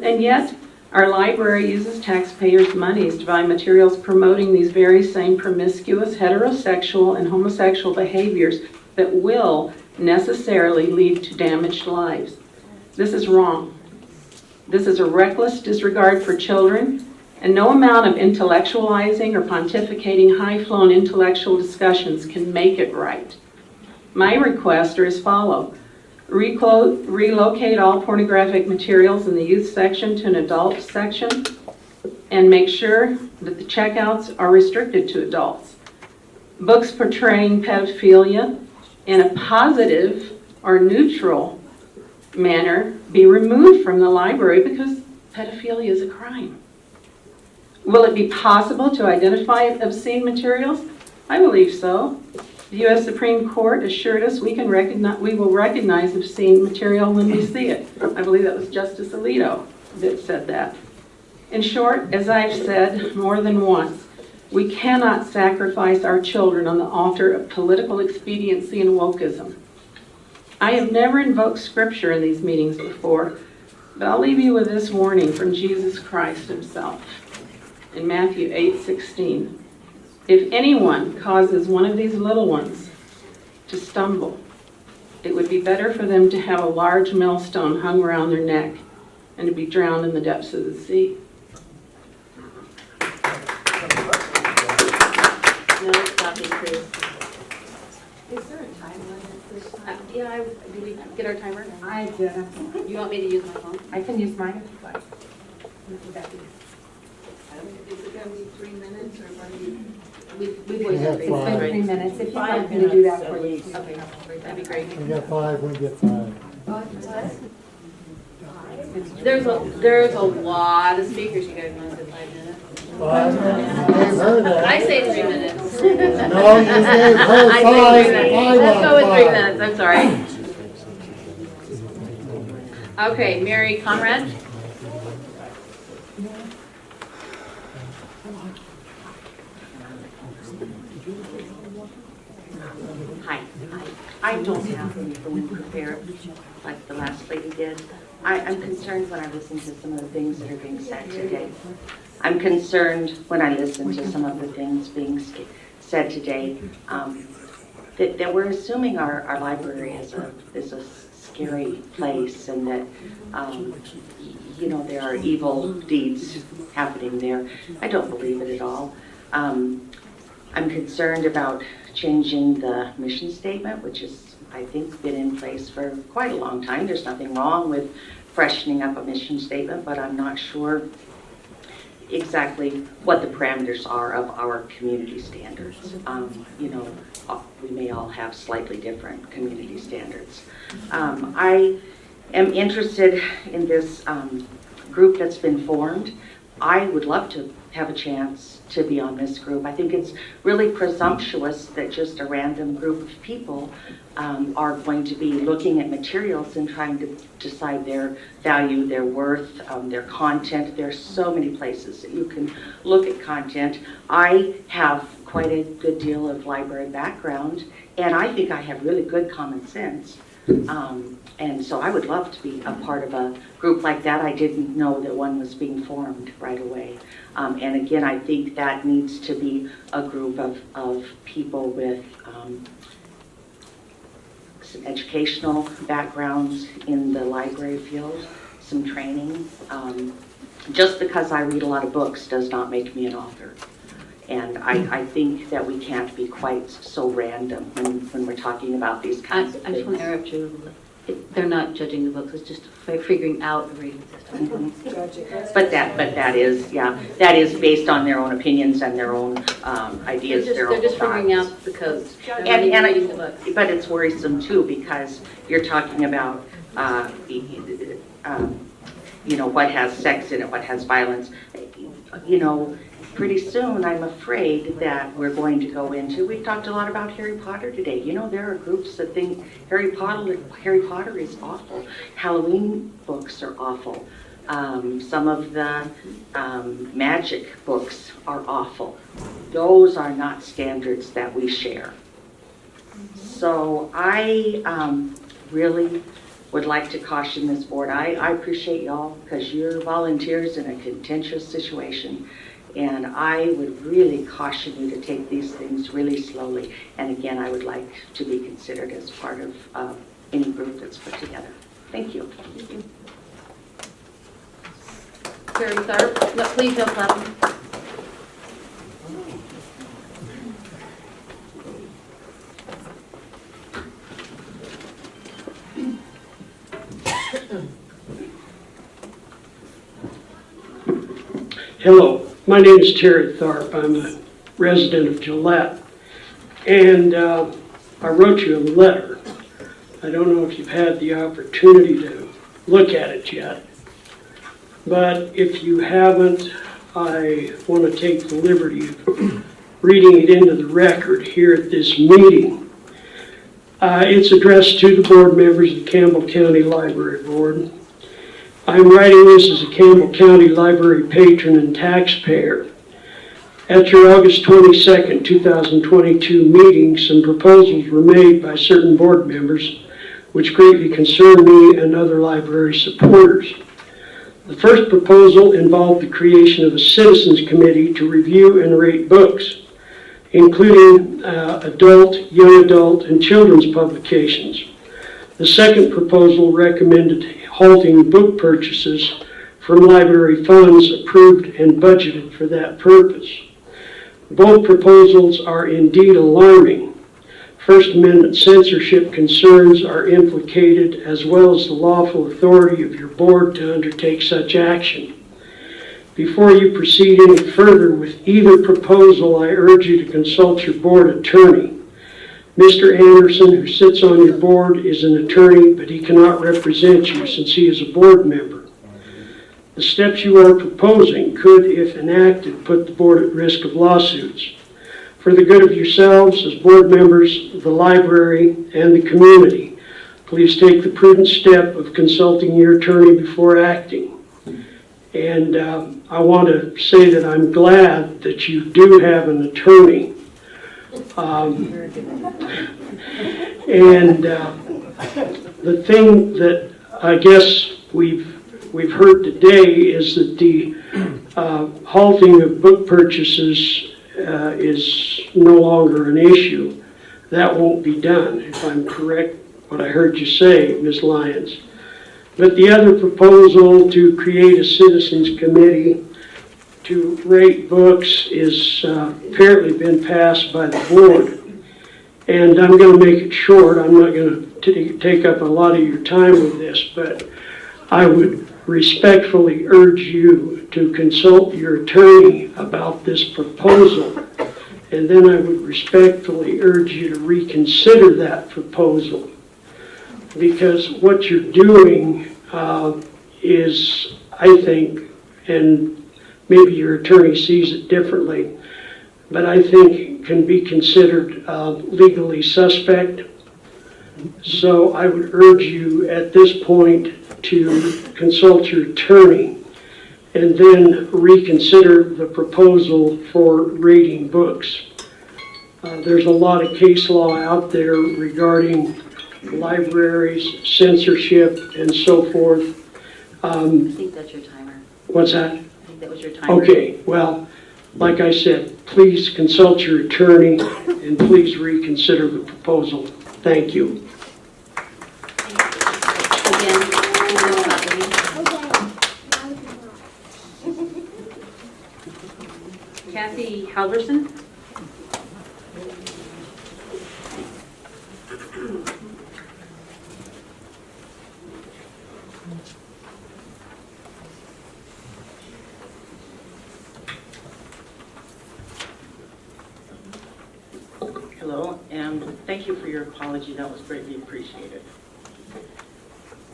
And yet, Our library uses taxpayers' monies to buy materials promoting these very same promiscuous, heterosexual, and homosexual behaviors that will necessarily lead to damaged lives. This is wrong. This is a reckless disregard for children, and no amount of intellectualizing or pontificating high-flown intellectual discussions can make it right. My requests are as follows. Relocate all pornographic materials in the youth section to an adult section, and make sure that the checkouts are restricted to adults. Books portraying pedophilia in a positive or neutral manner be removed from the library because pedophilia is a crime. Will it be possible to identify obscene materials? I believe so. The U.S. Supreme Court assured us we will recognize obscene material when we see it. I believe that was Justice Alito that said that. In short, as I've said more than once, we cannot sacrifice our children on the altar of political expediency and wokeism. I have never invoked scripture in these meetings before, but I'll leave you with this warning from Jesus Christ himself. In Matthew 8:16, if anyone causes one of these little ones to stumble, it would be better for them to have a large millstone hung around their neck and to be drowned in the depths of the sea. No stopping, Chris. Is there a time limit this time? Yeah, did we get our timer? I did. You want me to use my phone? I can use mine if you like. Would that be- Is it gonna be 3 minutes or what do you? We've We always have had It's been 3 minutes. If you'd like me to do that for you. Okay, that'd be great. We get 5, we get 5. There's a lot of speakers, you guys want to say 5 minutes? 5 minutes, you gave her that. I say 3 minutes. No, you gave her I say 5, 3 minutes. I Let's go with want 3 5. minutes, I'm sorry. Okay, Mary Conrad? Hi. I don't have anything prepared like the last lady did. I'm concerned when I listen to some of the things that are being said today. I'm concerned when I listen to some of the things being said today, that we're assuming our library is a scary place, and that there are evil deeds happening there. I don't believe it at all. I'm concerned about changing the mission statement, which has, I think, been in place for quite a long time. There's nothing wrong with freshening up a mission statement, but I'm not sure exactly what the parameters are of our community standards. We may all have slightly different community standards. I am interested in this group that's been formed. I would love to have a chance to be on this group. I think it's really presumptuous that just a random group of people are going to be looking at materials and trying to decide their value, their worth, their content. There's so many places that you can look at content. I have quite a good deal of library background, and I think I have really good common sense. And so I would love to be a part of a group like that. I didn't know that one was being formed right away. And again, I think that needs to be a group of people with some educational backgrounds in the library field, some training. Just because I read a lot of books does not make me an author. And I think that we can't be quite so random when we're talking about these kinds of I just want things. to interrupt you. They're not judging the books, it's just figuring out the rating system. But that is based on their own opinions and their own ideas, their own They're just figuring thoughts. out the codes. They're And not reading the books. but it's worrisome too, because you're talking about, what has sex in it, what has violence. Pretty soon, I'm afraid that we're going to go into, we've talked a lot about Harry Potter today. There are groups that think Harry Potter is awful. Halloween books are awful. Some of the magic books are awful. Those are not standards that we share. So I really would like to caution this board. I appreciate y'all because you're volunteers in a contentious situation. And I would really caution you to take these things really slowly. And again, I would like to be considered as part of any group that's put together. Thank you. Terry Tharp, no, please don't clap. Hello, my name is Terry Tharp. I'm a resident of Gillette. And I wrote you a letter. I don't know if you've had the opportunity to look at it yet. But if you haven't, I want to take the liberty of reading it into the record here at this meeting. It's addressed to the board members of the Campbell County Library Board. I'm writing this as a Campbell County Library patron and taxpayer. At your August 22nd, 2022 meeting, some proposals were made by certain board members which greatly concern me and other library supporters. The first proposal involved the creation of a citizens committee to review and rate books, including adult, young adult, and children's publications. The second proposal recommended halting book purchases from library funds approved and budgeted for that purpose. Both proposals are indeed alarming. First Amendment censorship concerns are implicated, as well as the lawful authority of your board to undertake such action. Before you proceed any further with either proposal, I urge you to consult your board attorney. Mr. Anderson, who sits on your board, is an attorney, but he cannot represent you since he is a board member. The steps you are proposing could, if enacted, put the board at risk of lawsuits. For the good of yourselves as board members, the library, and the community, please take the prudent step of consulting your attorney before acting. And I want to say that I'm glad that you do have an attorney. The thing that I guess we've heard today is that the halting of book purchases is no longer an issue. That won't be done, if I'm correct what I heard you say, Ms. Lyons. But the other proposal to create a citizens committee to rate books is apparently been passed by the board. And I'm going to make it short. I'm not going to take up a lot of your time with this, but I would respectfully urge you to consult your attorney about this proposal. And then I would respectfully urge you to reconsider that proposal. Because what you're doing is, I think, and maybe your attorney sees it differently, but I think can be considered legally suspect. So I would urge you at this point to consult your attorney and then reconsider the proposal for rating books. There's a lot of case law out there regarding libraries, censorship, and so forth. I think that's your timer. What's that? I think that was your timer. Okay, well, like I said, please consult your attorney and please reconsider the proposal. Thank you. Again, please don't clap for me. Kathy Halverson. Hello, and thank you for your apology. That was greatly appreciated.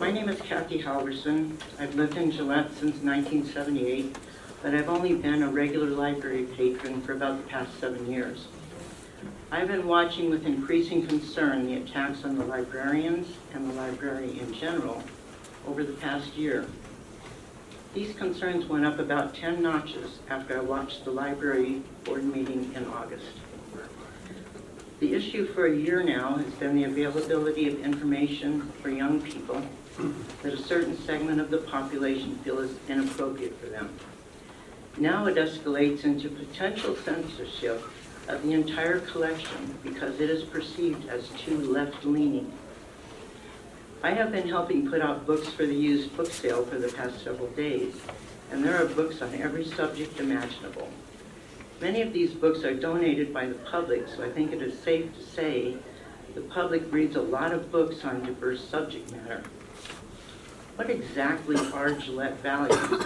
My name is Kathy Halverson. I've lived in Gillette since 1978, but I've only been a regular library patron for about the past 7 years. I've been watching with increasing concern the attacks on the librarians and the library in general over the past year. These concerns went up about 10 notches after I watched the library board meeting in August. The issue for a year now has been the availability of information for young people that a certain segment of the population feel is inappropriate for them. Now it escalates into potential censorship of the entire collection because it is perceived as too left-leaning. I have been helping put out books for the used book sale for the past several days, and there are books on every subject imaginable. Many of these books are donated by the public, so I think it is safe to say the public reads a lot of books on diverse subject matter. What exactly are Gillette values?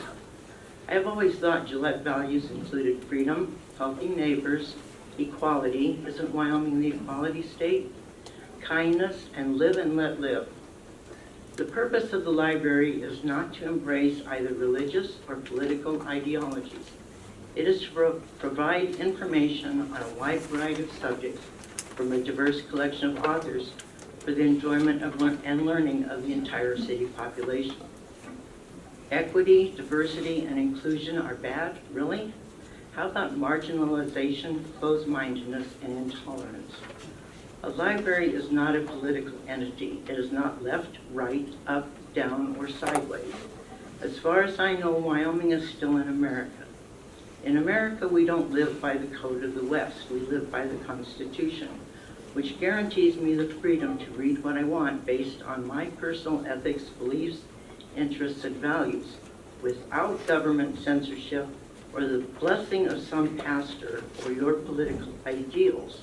I have always thought Gillette values included freedom, helping neighbors, equality, isn't Wyoming the equality state? Kindness, and live and let live. The purpose of the library is not to embrace either religious or political ideologies. It is to provide information on a wide variety of subjects from a diverse collection of authors for the enjoyment of and learning of the entire city population. Equity, diversity, and inclusion are bad? Really? How about marginalization, closed-mindedness, and intolerance? A library is not a political entity. It is not left, right, up, down, or sideways. As far as I know, Wyoming is still in America. In America, we don't live by the code of the West. We live by the Constitution, which guarantees me the freedom to read what I want based on my personal ethics, beliefs, interests, and values, without government censorship or the blessing of some pastor or your political ideals.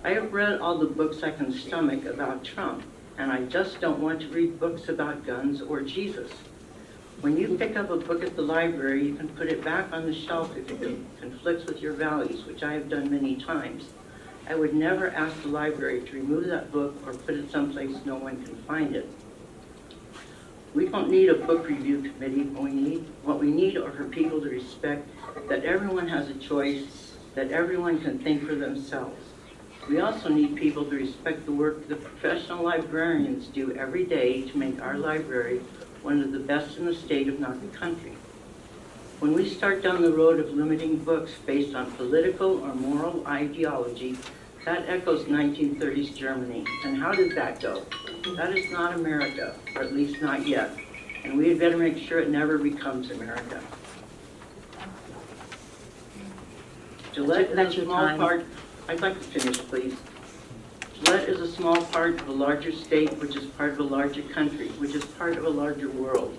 I have read all the books I can stomach about Trump, and I just don't want to read books about guns or Jesus. When you pick up a book at the library, you can put it back on the shelf if it conflicts with your values, which I have done many times. I would never ask the library to remove that book or put it someplace no one can find it. We don't need a book review committee. What we need are for people to respect that everyone has a choice, that everyone can think for themselves. We also need people to respect the work the professional librarians do every day to make our library one of the best in the state, if not the country. When we start down the road of limiting books based on political or moral ideology, that echoes 1930s Germany. And how did that go? That is not America, or at least not yet. And we had better make sure it never becomes America. Gillette is a small part. I'd like to finish, please. Gillette is a small part of a larger state, which is part of a larger country, which is part of a larger world.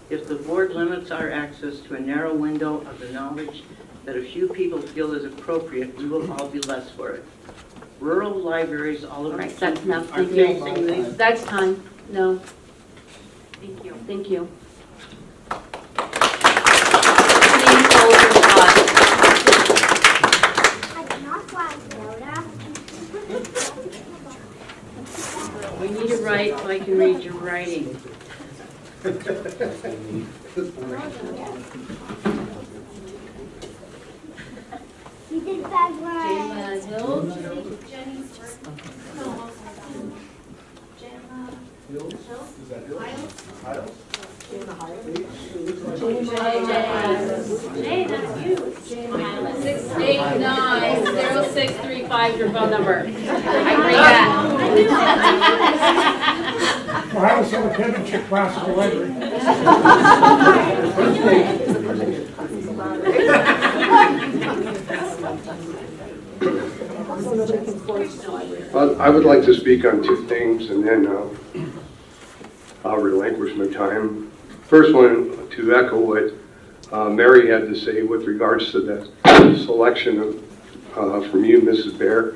If the board limits our access to a narrow window of the knowledge that a few people feel is appropriate, we will all be less for it. Rural libraries all over the That's country enough. are Thank you. facing these. That's time. No. Thank you. Thank you. Please hold your thoughts. We need to write so I can read your writing. Jayla Hill. Jay, that's you. 689-0635 is your phone number. I agree that. Well, I was in the penmanship class at the library. I would like to speak on two things, and then I'll relinquish my time. First one, to echo what Mary had to say with regards to the selection from you, Mrs. Bear.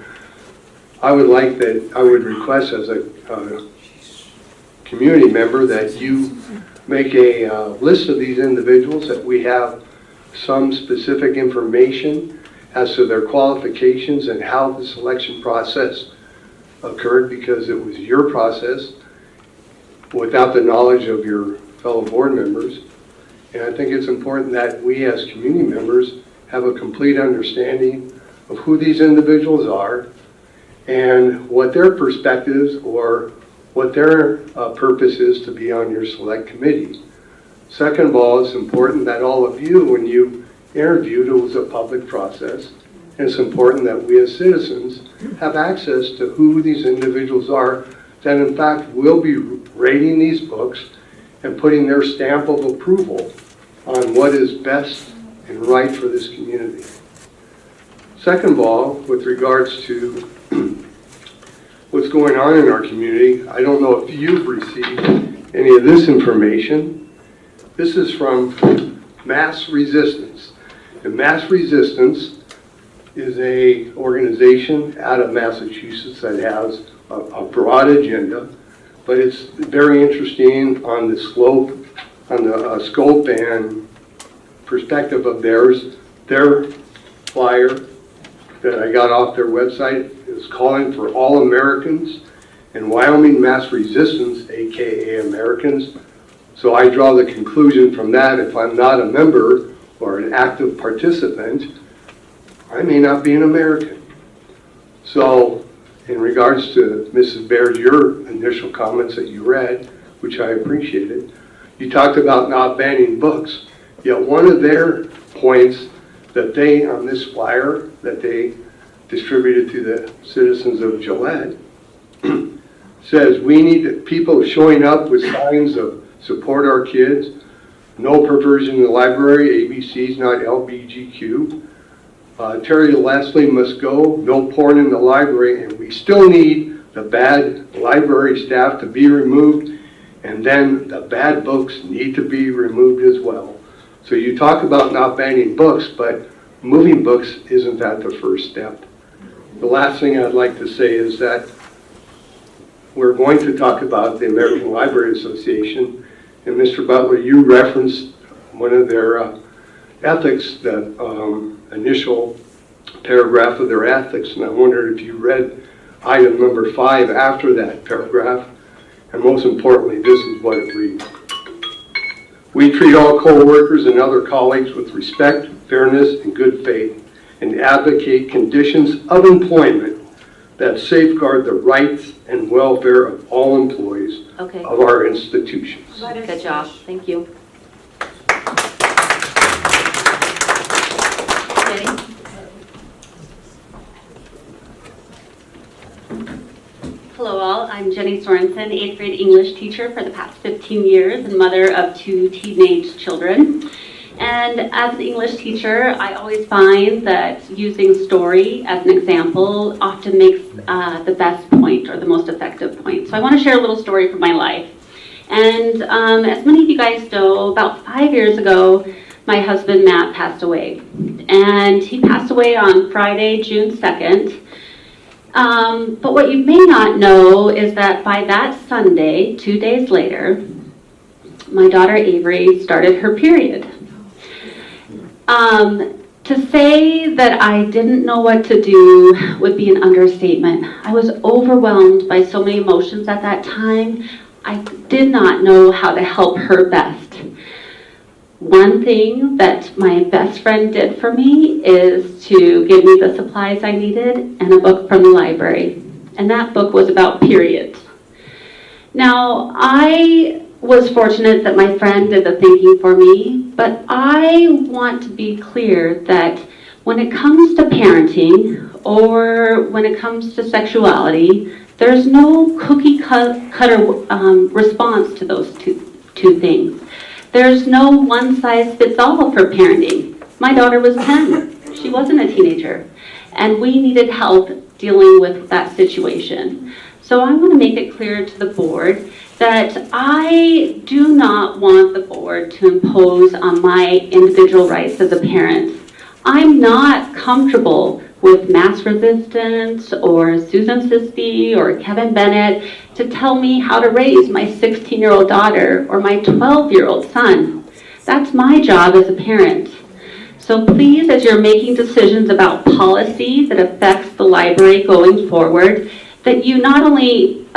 I would request as a community member that you make a list of these individuals, that we have some specific information as to their qualifications and how the selection process occurred, because it was your process without the knowledge of your fellow board members. And I think it's important that we as community members have a complete understanding of who these individuals are and what their perspectives or what their purpose is to be on your select committee. Second of all, it's important that all of you, when you interviewed, it was a public process. And it's important that we as citizens have access to who these individuals are that in fact will be rating these books and putting their stamp of approval on what is best and right for this community. Second of all, with regards to what's going on in our community, I don't know if you've received any of this information. This is from Mass Resistance. And Mass Resistance is a organization out of Massachusetts that has a broad agenda, but it's very interesting on the scope and perspective of theirs. Their flyer that I got off their website is calling for all Americans and Wyoming Mass Resistance, aka Americans. So I draw the conclusion from that, if I'm not a member or an active participant, I may not be an American. So in regards to Mrs. Baird, your initial comments that you read, which I appreciated, you talked about not banning books. Yet one of their points that they, on this flyer that they distributed to the citizens of Gillette, says we need people showing up with signs of support our kids, no perversion in the library, ABC's not LBGQ, Terry Leslie must go, no porn in the library, and we still need the bad library staff to be removed, and then the bad books need to be removed as well. So you talk about not banning books, but moving books isn't that the first step. The last thing I'd like to say is that we're going to talk about the American Library Association, and Mr. Butler, you referenced one of their ethics, that initial paragraph of their ethics, and I wondered if you read item number 5 after that paragraph, and most importantly, this is what it reads. We treat all co-workers and other colleagues with respect, fairness, and good faith, and advocate conditions of employment that safeguard the rights and welfare of all employees Okay. of our institutions. Good job. Thank you. Jenny? Hello all, I'm Jenny Sorensen, 8th grade English teacher for the past 15 years and mother of 2 teenage children. And as an English teacher, I always find that using story as an example often makes the best point or the most effective point. So I want to share a little story from my life. And as many of you guys know, about 5 years ago, my husband Matt passed away. And he passed away on Friday, June 2nd. But what you may not know is that by that Sunday, 2 days later, my daughter Avery started her period. To say that I didn't know what to do would be an understatement. I was overwhelmed by so many emotions at that time. I did not know how to help her best. One thing that my best friend did for me is to give me the supplies I needed and a book from the library. And that book was about periods. Now, I was fortunate that my friend did the thinking for me, but I want to be clear that when it comes to parenting or when it comes to sexuality, there's no cookie cutter response to those two things. There's no one size fits all for parenting. My daughter was 10. She wasn't a teenager. And we needed help dealing with that situation. So I want to make it clear to the board that I do not want the board to impose on my individual rights as a parent. I'm not comfortable with Mass Resistance or Susan Sispy or Kevin Bennett to tell me how to raise my 16-year-old daughter or my 12-year-old son. That's my job as a parent. So please, as you're making decisions about policy that affects the library going forward, that you not only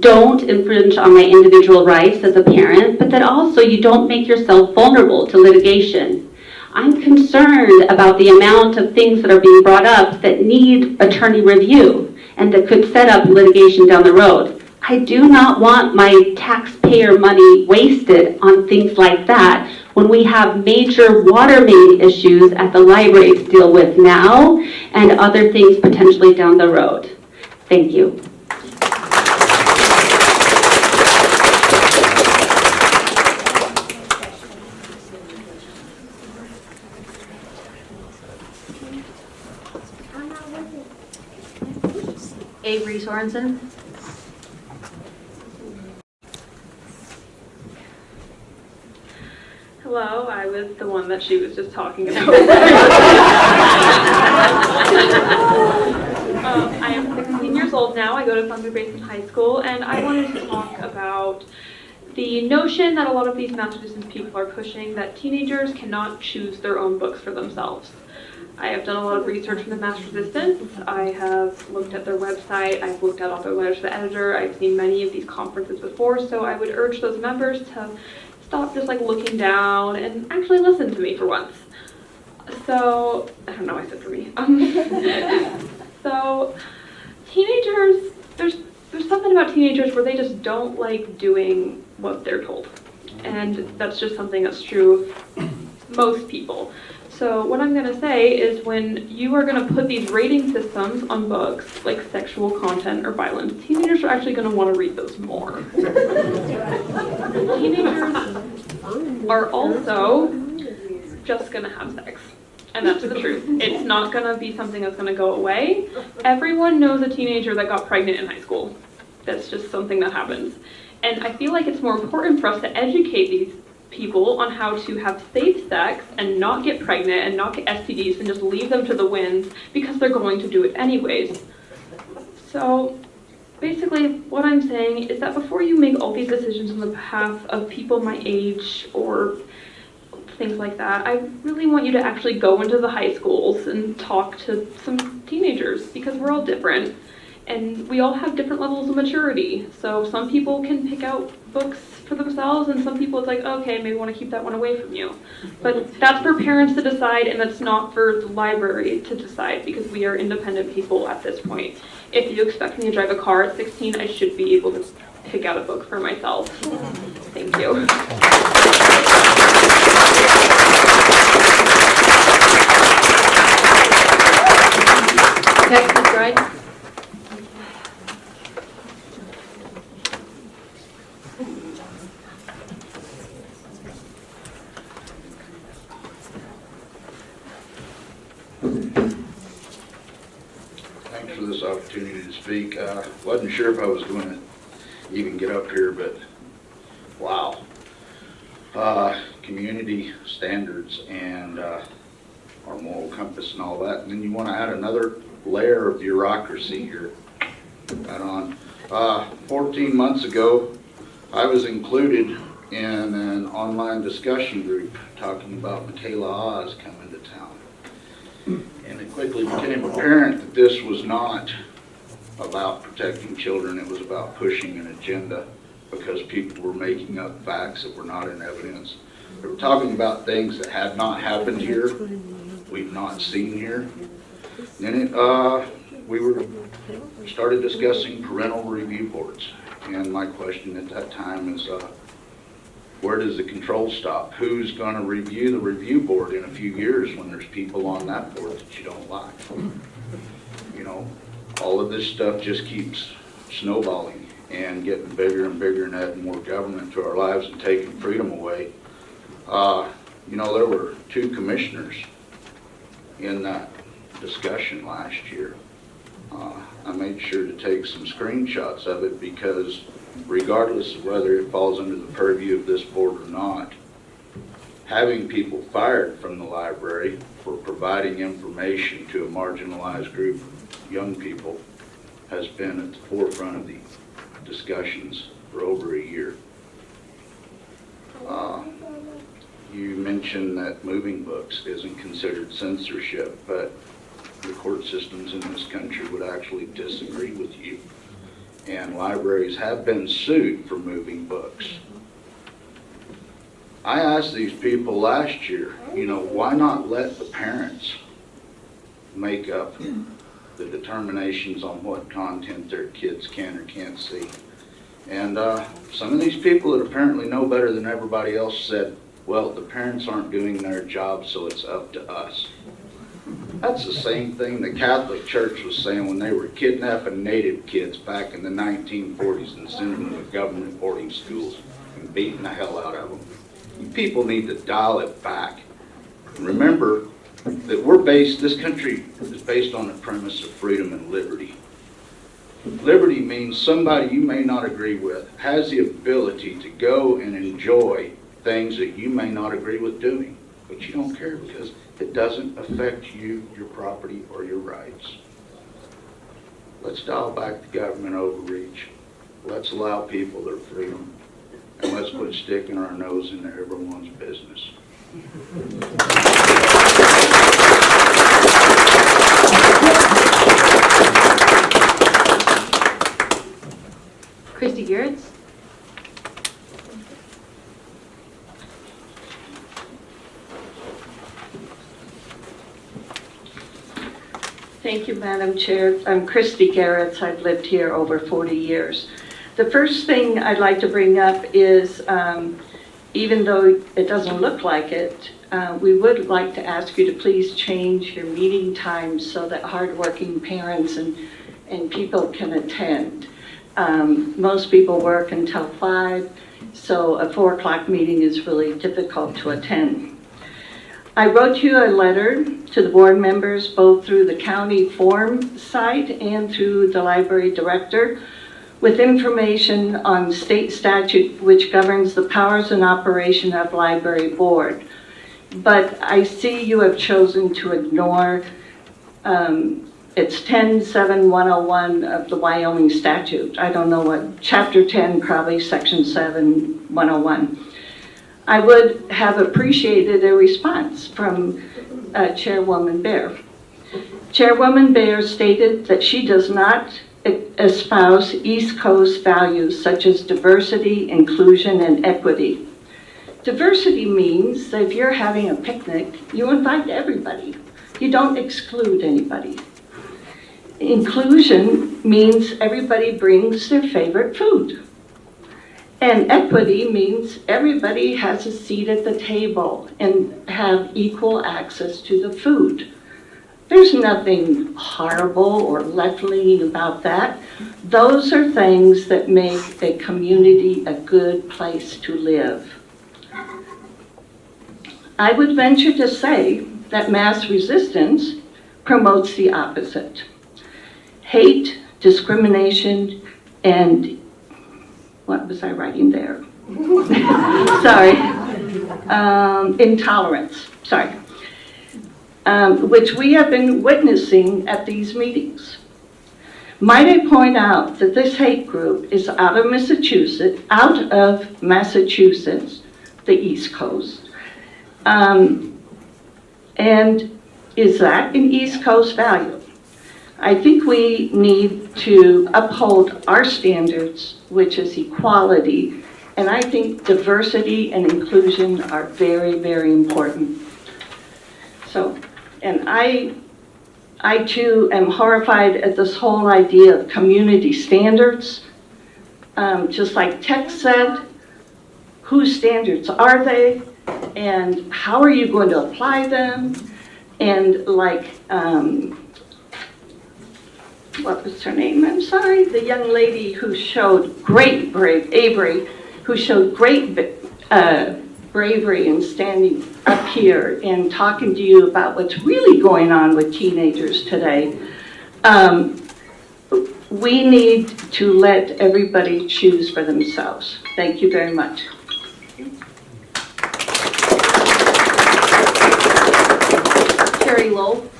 don't infringe on my individual rights as a parent, but that also you don't make yourself vulnerable to litigation. I'm concerned about the amount of things that are being brought up that need attorney review and that could set up litigation down the road. I do not want my taxpayer money wasted on things like that when we have major water main issues at the library to deal with now and other things potentially down the road. Thank you. Sorensen. Hello, I was the one that she was just talking about. I am 16 years old now. I go to Thunder Basin High School, and I wanted to talk about the notion that a lot of these master distance people are pushing, that teenagers cannot choose their own books for themselves. I have done a lot of research into Master Resistance. I have looked at their website. I've looked at all their letters to the editor. I've seen many of these conferences before, so I would urge those members to stop just like looking down and actually listen to me for once. So, I don't know, I said for me. So, teenagers, there's something about teenagers where they just don't like doing what they're told. And that's just something that's true of most people. So what I'm going to say is when you are going to put these rating systems on books like sexual content or violence, teenagers are actually going to want to read those more. Teenagers are also just going to have sex. And that's the truth. It's not going to be something that's going to go away. Everyone knows a teenager that got pregnant in high school. That's just something that happens. And I feel like it's more important for us to educate these people on how to have safe sex and not get pregnant and not get STDs and just leave them to the winds because they're going to do it anyways. So basically what I'm saying is that before you make all these decisions on the behalf of people my age or things like that, I really want you to actually go into the high schools and talk to some teenagers because we're all different and we all have different levels of maturity. So some people can pick out books for themselves and some people it's like, okay, maybe want to keep that one away from you. But that's for parents to decide and that's not for the library to decide because we are independent people at this point. If you expect me to drive a car at 16, I should be able to pick out a book for myself. Thank you. Text McBride. Thanks for this opportunity to speak. Wasn't sure if I was going to even get up here, but wow. Community standards and our moral compass and all that. And then you want to add another layer of bureaucracy here. Right on. 14 months ago, I was included in an online discussion group talking about Michaela Oz coming to town. And it quickly became apparent that this was not about protecting children, it was about pushing an agenda because people were making up facts that were not in evidence. They were talking about things that had not happened here, we've not seen here. Then we started discussing parental review boards. And my question at that time is, where does the control stop? Who's going to review the review board in a few years when there's people on that board that you don't like? You know, all of this stuff just keeps snowballing and getting bigger and bigger and adding more government to our lives and taking freedom away. You know, there were 2 commissioners in that discussion last year. I made sure to take some screenshots of it because regardless of whether it falls under the purview of this board or not, having people fired from the library for providing information to a marginalized group of young people has been at the forefront of the discussions for over a year. You mentioned that moving books isn't considered censorship, but the court systems in this country would actually disagree with you. And libraries have been sued for moving books. I asked these people last year, you know, why not let the parents make up the determinations on what content their kids can or can't see? And some of these people that apparently know better than everybody else said, well, the parents aren't doing their job, so it's up to us. That's the same thing the Catholic Church was saying when they were kidnapping Native kids back in the 1940s and sending them to government boarding schools and beating the hell out of them. You people need to dial it back. And remember that this country is based on the premise of freedom and liberty. Liberty means somebody you may not agree with has the ability to go and enjoy things that you may not agree with doing, but you don't care because it doesn't affect you, your property, or your rights. Let's dial back the government overreach. Let's allow people their freedom, and let's quit sticking our nose into everyone's business. Christy Garretts. Thank you, Madam Chair. I'm Christy Garretts. I've lived here over 40 years. The first thing I'd like to bring up is, even though it doesn't look like it, we would like to ask you to please change your meeting times so that hardworking parents and people can attend. Most people work until 5, so a 4 o'clock meeting is really difficult to attend. I wrote you a letter to the board members, both through the county form site and through the library director, with information on state statute which governs the powers and operation of library board. But I see you have chosen to ignore, it's 10-7-101 of the Wyoming statute. I don't know what, chapter 10, probably section 7-101. I would have appreciated a response from Chairwoman Bear. Chairwoman Bear stated that she does not espouse East Coast values such as diversity, inclusion, and equity. Diversity means that if you're having a picnic, you invite everybody. You don't exclude anybody. Inclusion means everybody brings their favorite food. And equity means everybody has a seat at the table and have equal access to the food. There's nothing horrible or left-leaning about that. Those are things that make a community a good place to live. I would venture to say that mass resistance promotes the opposite. Hate, discrimination, and what was I writing there? Sorry. Intolerance, sorry. Which we have been witnessing at these meetings. Might I point out that this hate group is out of Massachusetts, the East Coast. And is that an East Coast value? I think we need to uphold our standards, which is equality, and I think diversity and inclusion are very, very important. So, and I too am horrified at this whole idea of community standards. Just like Tex said, whose standards are they, and how are you going to apply them? And like, what was her name? I'm sorry. The young lady who showed great bravery, who showed great bravery in standing up here and talking to you about what's really going on with teenagers today. We need to let everybody choose for themselves. Thank you very much. Carrie Lowell.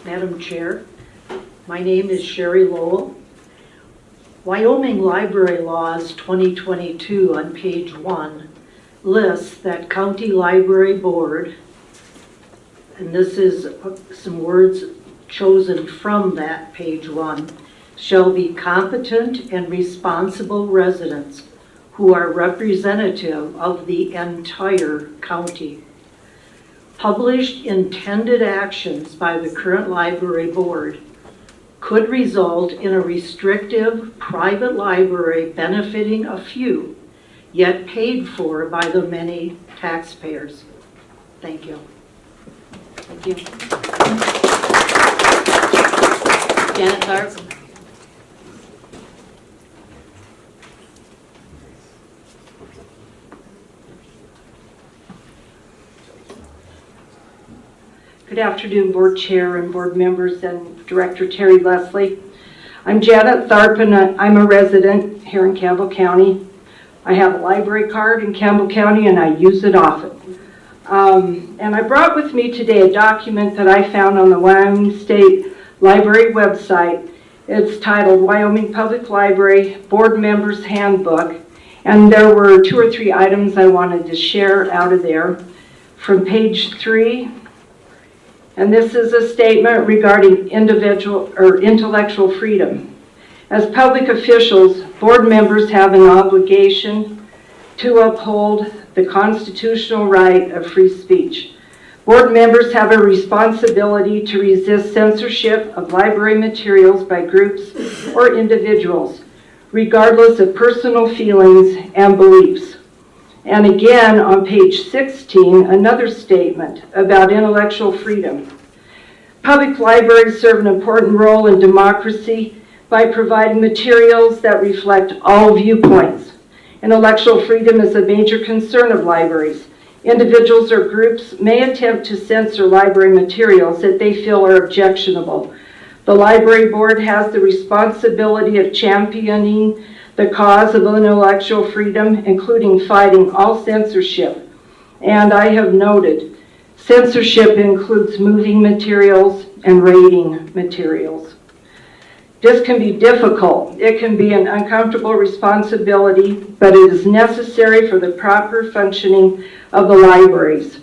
Madam Chair, my name is Sherry Lowell. Wyoming Library Laws 2022 on page 1 lists that County Library Board, and this is some words chosen from that page 1, shall be competent and responsible residents who are representative of the entire county. Published intended actions by the current library board could result in a restrictive private library benefiting a few, yet paid for by the many taxpayers. Thank you. Thank you. Janet Tharp. Good afternoon, Board Chair and Board members and Director Terry Leslie. I'm Janet Tharp and I'm a resident here in Campbell County. I have a library card in Campbell County and I use it often. And I brought with me today a document that I found on the Wyoming State Library website. It's titled Wyoming Public Library Board Members Handbook. And there were 2 or 3 items I wanted to share out of there. From page 3, and this is a statement regarding individual or intellectual freedom. As public officials, board members have an obligation to uphold the constitutional right of free speech. Board members have a responsibility to resist censorship of library materials by groups or individuals, regardless of personal feelings and beliefs. And again, on page 16, another statement about intellectual freedom. Public libraries serve an important role in democracy by providing materials that reflect all viewpoints. Intellectual freedom is a major concern of libraries. Individuals or groups may attempt to censor library materials that they feel are objectionable. The library board has the responsibility of championing the cause of intellectual freedom, including fighting all censorship. And I have noted, censorship includes moving materials and rating materials. This can be difficult. It can be an uncomfortable responsibility, but it is necessary for the proper functioning of the libraries.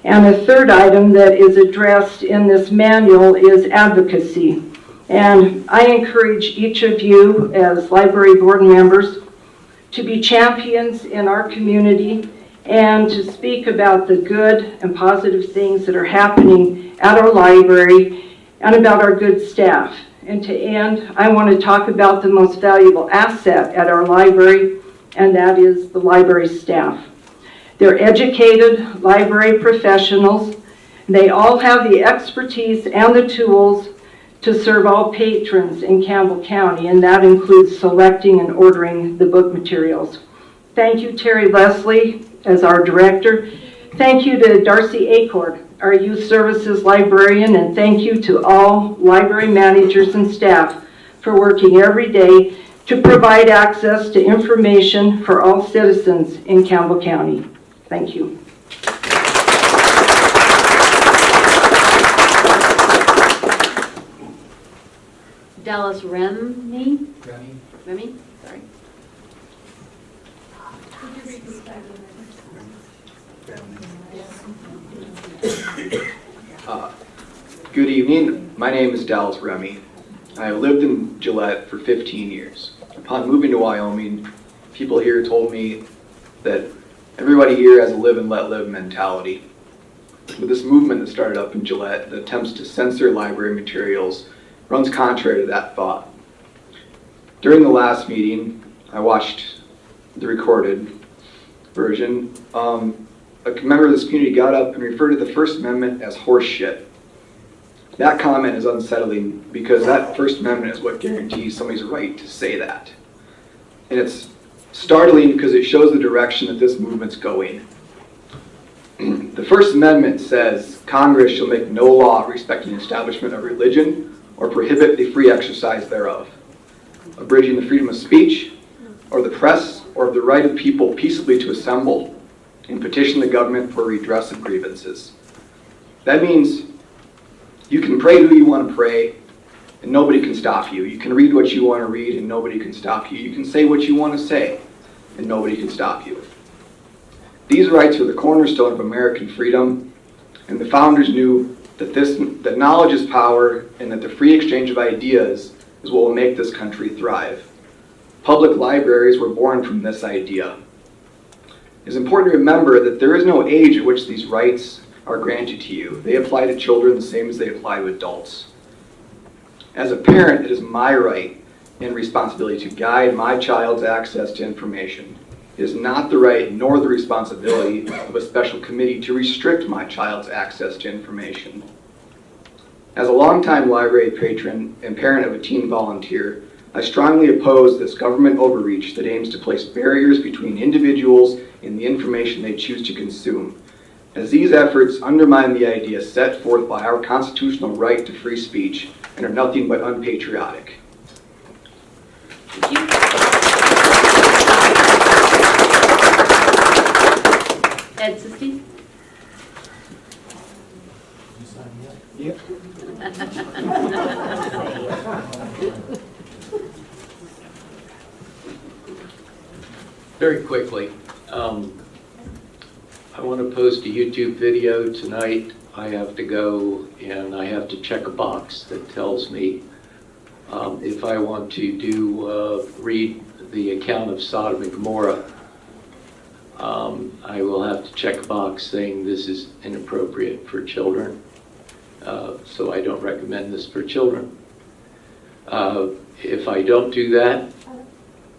And a third item that is addressed in this manual is advocacy. And I encourage each of you as library board members to be champions in our community and to speak about the good and positive things that are happening at our library and about our good staff. And to end, I want to talk about the most valuable asset at our library, and that is the library staff. They're educated library professionals. They all have the expertise and the tools to serve all patrons in Campbell County, and that includes selecting and ordering the book materials. Thank you, Terry Leslie, as our director. Thank you to Darcy Acord, our youth services librarian, and thank you to all library managers and staff for working every day to provide access to information for all citizens in Campbell County. Thank you. Dallas Remy? Remy? Sorry. Good evening. My name is Dallas Remy. I have lived in Gillette for 15 years. Upon moving to Wyoming, people here told me that everybody here has a live and let live mentality. But this movement that started up in Gillette that attempts to censor library materials runs contrary to that thought. During the last meeting, I watched the recorded version. A member of this community got up and referred to the First Amendment as horse shit. That comment is unsettling because that First Amendment is what guarantees somebody's right to say that. And it's startling because it shows the direction that this movement's going. The First Amendment says Congress shall make no law respecting the establishment of religion or prohibit the free exercise thereof, abridging the freedom of speech or the press or of the right of people peaceably to assemble and petition the government for redress of grievances. That means you can pray who you want to pray and nobody can stop you. You can read what you want to read and nobody can stop you. You can say what you want to say and nobody can stop you. These rights are the cornerstone of American freedom, and the founders knew that knowledge is power and that the free exchange of ideas is what will make this country thrive. Public libraries were born from this idea. It's important to remember that there is no age at which these rights are granted to you. They apply to children the same as they apply to adults. As a parent, it is my right and responsibility to guide my child's access to information. It is not the right nor the responsibility of a special committee to restrict my child's access to information. As a longtime library patron and parent of a teen volunteer, I strongly oppose this government overreach that aims to place barriers between individuals and the information they choose to consume. as these efforts undermine the ideas set forth by our constitutional right to free speech and are nothing but unpatriotic. Thank you. Ed Sisti? Yep. Very quickly, I want to post a YouTube video tonight. I have to go and I have to check a box that tells me if I want to read the account of Sodom and Gomorrah. I will have to check a box saying this is inappropriate for children. So I don't recommend this for children. If I don't do that,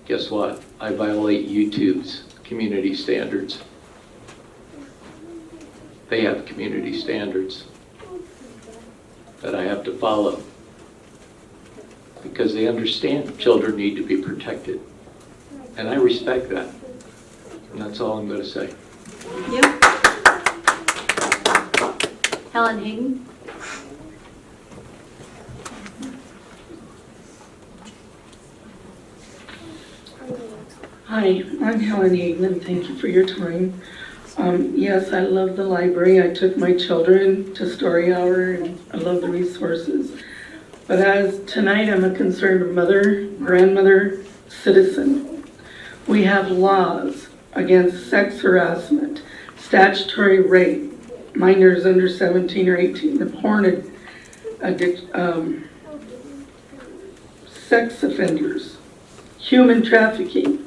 guess what? I violate YouTube's community standards. They have community standards that I have to follow because they understand children need to be protected. And I respect that. And that's all I'm going to say. Thank you. Helen Hayden? Hi, I'm Helen Hayden, and thank you for your time. Yes, I love the library. I took my children to Story Hour, and I love the resources. But as tonight, I'm a concerned mother, grandmother, citizen. We have laws against sex harassment, statutory rape, minors under 17 or 18, the porn sex offenders, human trafficking,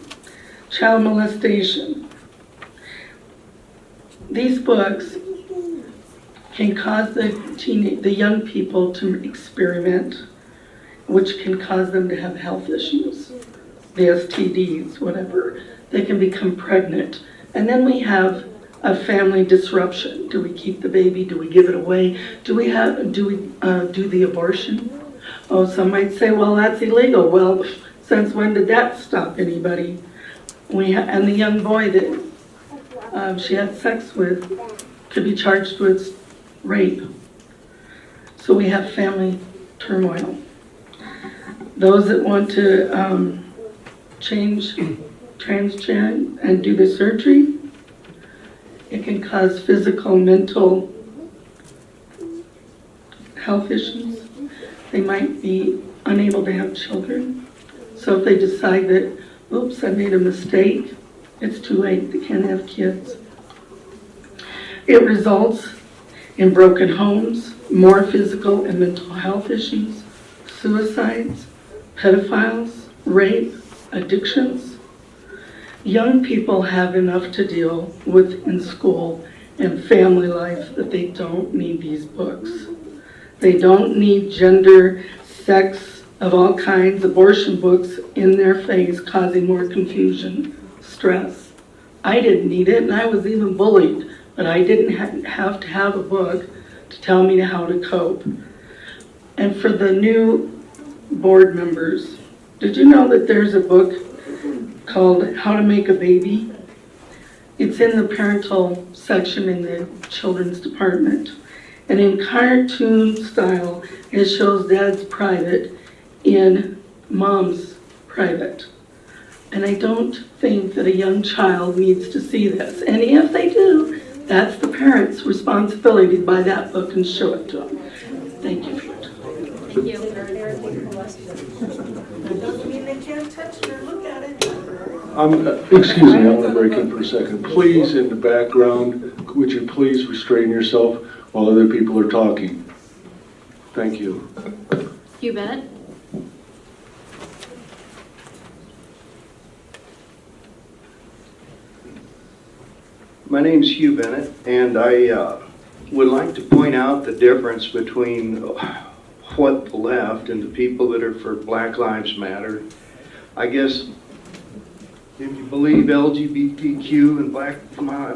child molestation. These books can cause the young people to experiment, which can cause them to have health issues, the STDs, whatever. They can become pregnant. And then we have a family disruption. Do we keep the baby? Do we give it away? Do we do the abortion? Oh, some might say, well, that's illegal. Well, since when did that stop anybody? And the young boy that she had sex with could be charged with rape. So we have family turmoil. Those that want to change transgender and do the surgery, it can cause physical, mental health issues. They might be unable to have children. So if they decide that, oops, I made a mistake, it's too late, they can't have kids. It results in broken homes, more physical and mental health issues, suicides, pedophiles, rape, addictions. Young people have enough to deal with in school and family life that they don't need these books. They don't need gender, sex of all kinds, abortion books in their face, causing more confusion, stress. I didn't need it, and I was even bullied, but I didn't have to have a book to tell me how to cope. And for the new board members, did you know that there's a book called How to Make a Baby? It's in the parental section in the children's department. And in cartoon style, it shows dad's private in mom's private. And I don't think that a young child needs to see this. And if they do, that's the parent's responsibility to buy that book and show it to them. Thank you for your time. Thank you. Doesn't mean they can't touch it or look at it. Excuse me, I'm going to break in for a second. Please, in the background, would you please restrain yourself while other people are talking? Thank you. Hugh Bennett? My name's Hugh Bennett, and I would like to point out the difference between what the left and the people that are for Black Lives Matter. I guess if you believe LGBTQ and Black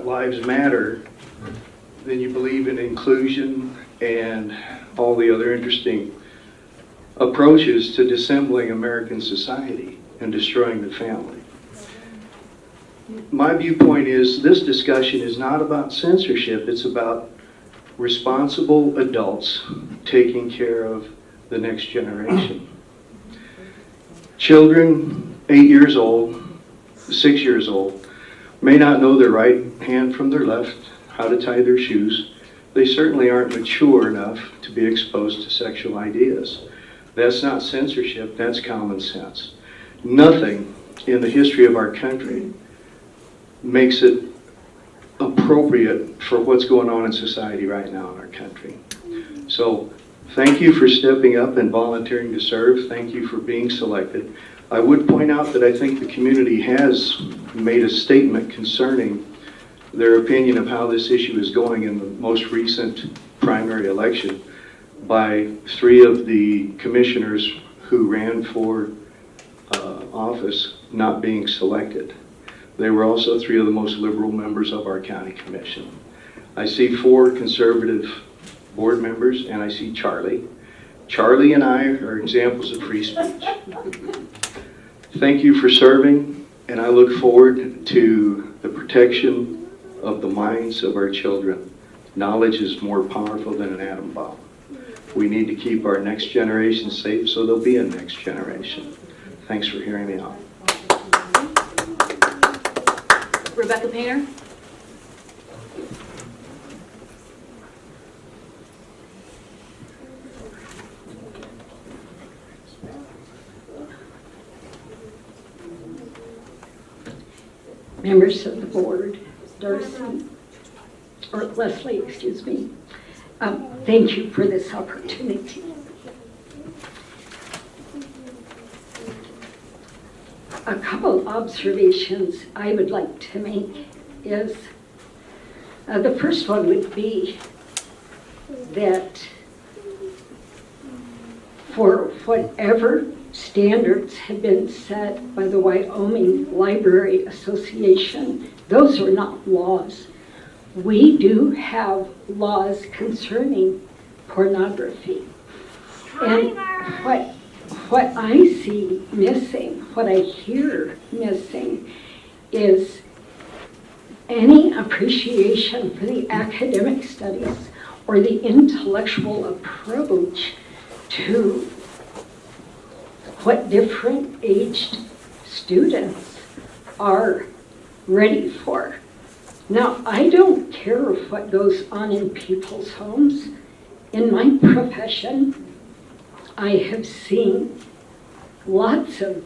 Lives Matter, then you believe in inclusion and all the other interesting approaches to dissembling American society and destroying the family. my viewpoint is this discussion is not about censorship, it's about responsible adults taking care of the next generation. Children 8 years old, 6 years old, may not know their right hand from their left, how to tie their shoes. They certainly aren't mature enough to be exposed to sexual ideas. That's not censorship, that's common sense. Nothing in the history of our country makes it appropriate for what's going on in society right now in our country. So thank you for stepping up and volunteering to serve. Thank you for being selected. I would point out that I think the community has made a statement concerning their opinion of how this issue is going in the most recent primary election by 3 of the commissioners who ran for office not being selected. They were also 3 of the most liberal members of our county commission. I see 4 conservative board members, and I see Charlie. Charlie and I are examples of free speech. Thank you for serving, and I look forward to the protection of the minds of our children. Knowledge is more powerful than an atom bomb. We need to keep our next generation safe so there'll be a next generation. Thanks for hearing me out. Rebecca Painter? Members of the board, Darcy, or Leslie, excuse me, thank you for this opportunity. A couple observations I would like to make is, the first one would be that for whatever standards have been set by the Wyoming Library Association, those are not laws. We do have laws concerning pornography. And what I see missing, what I hear missing, is any appreciation for the academic studies or the intellectual approach to what different aged students are ready for. Now, I don't care what goes on in people's homes. In my profession, I have seen lots of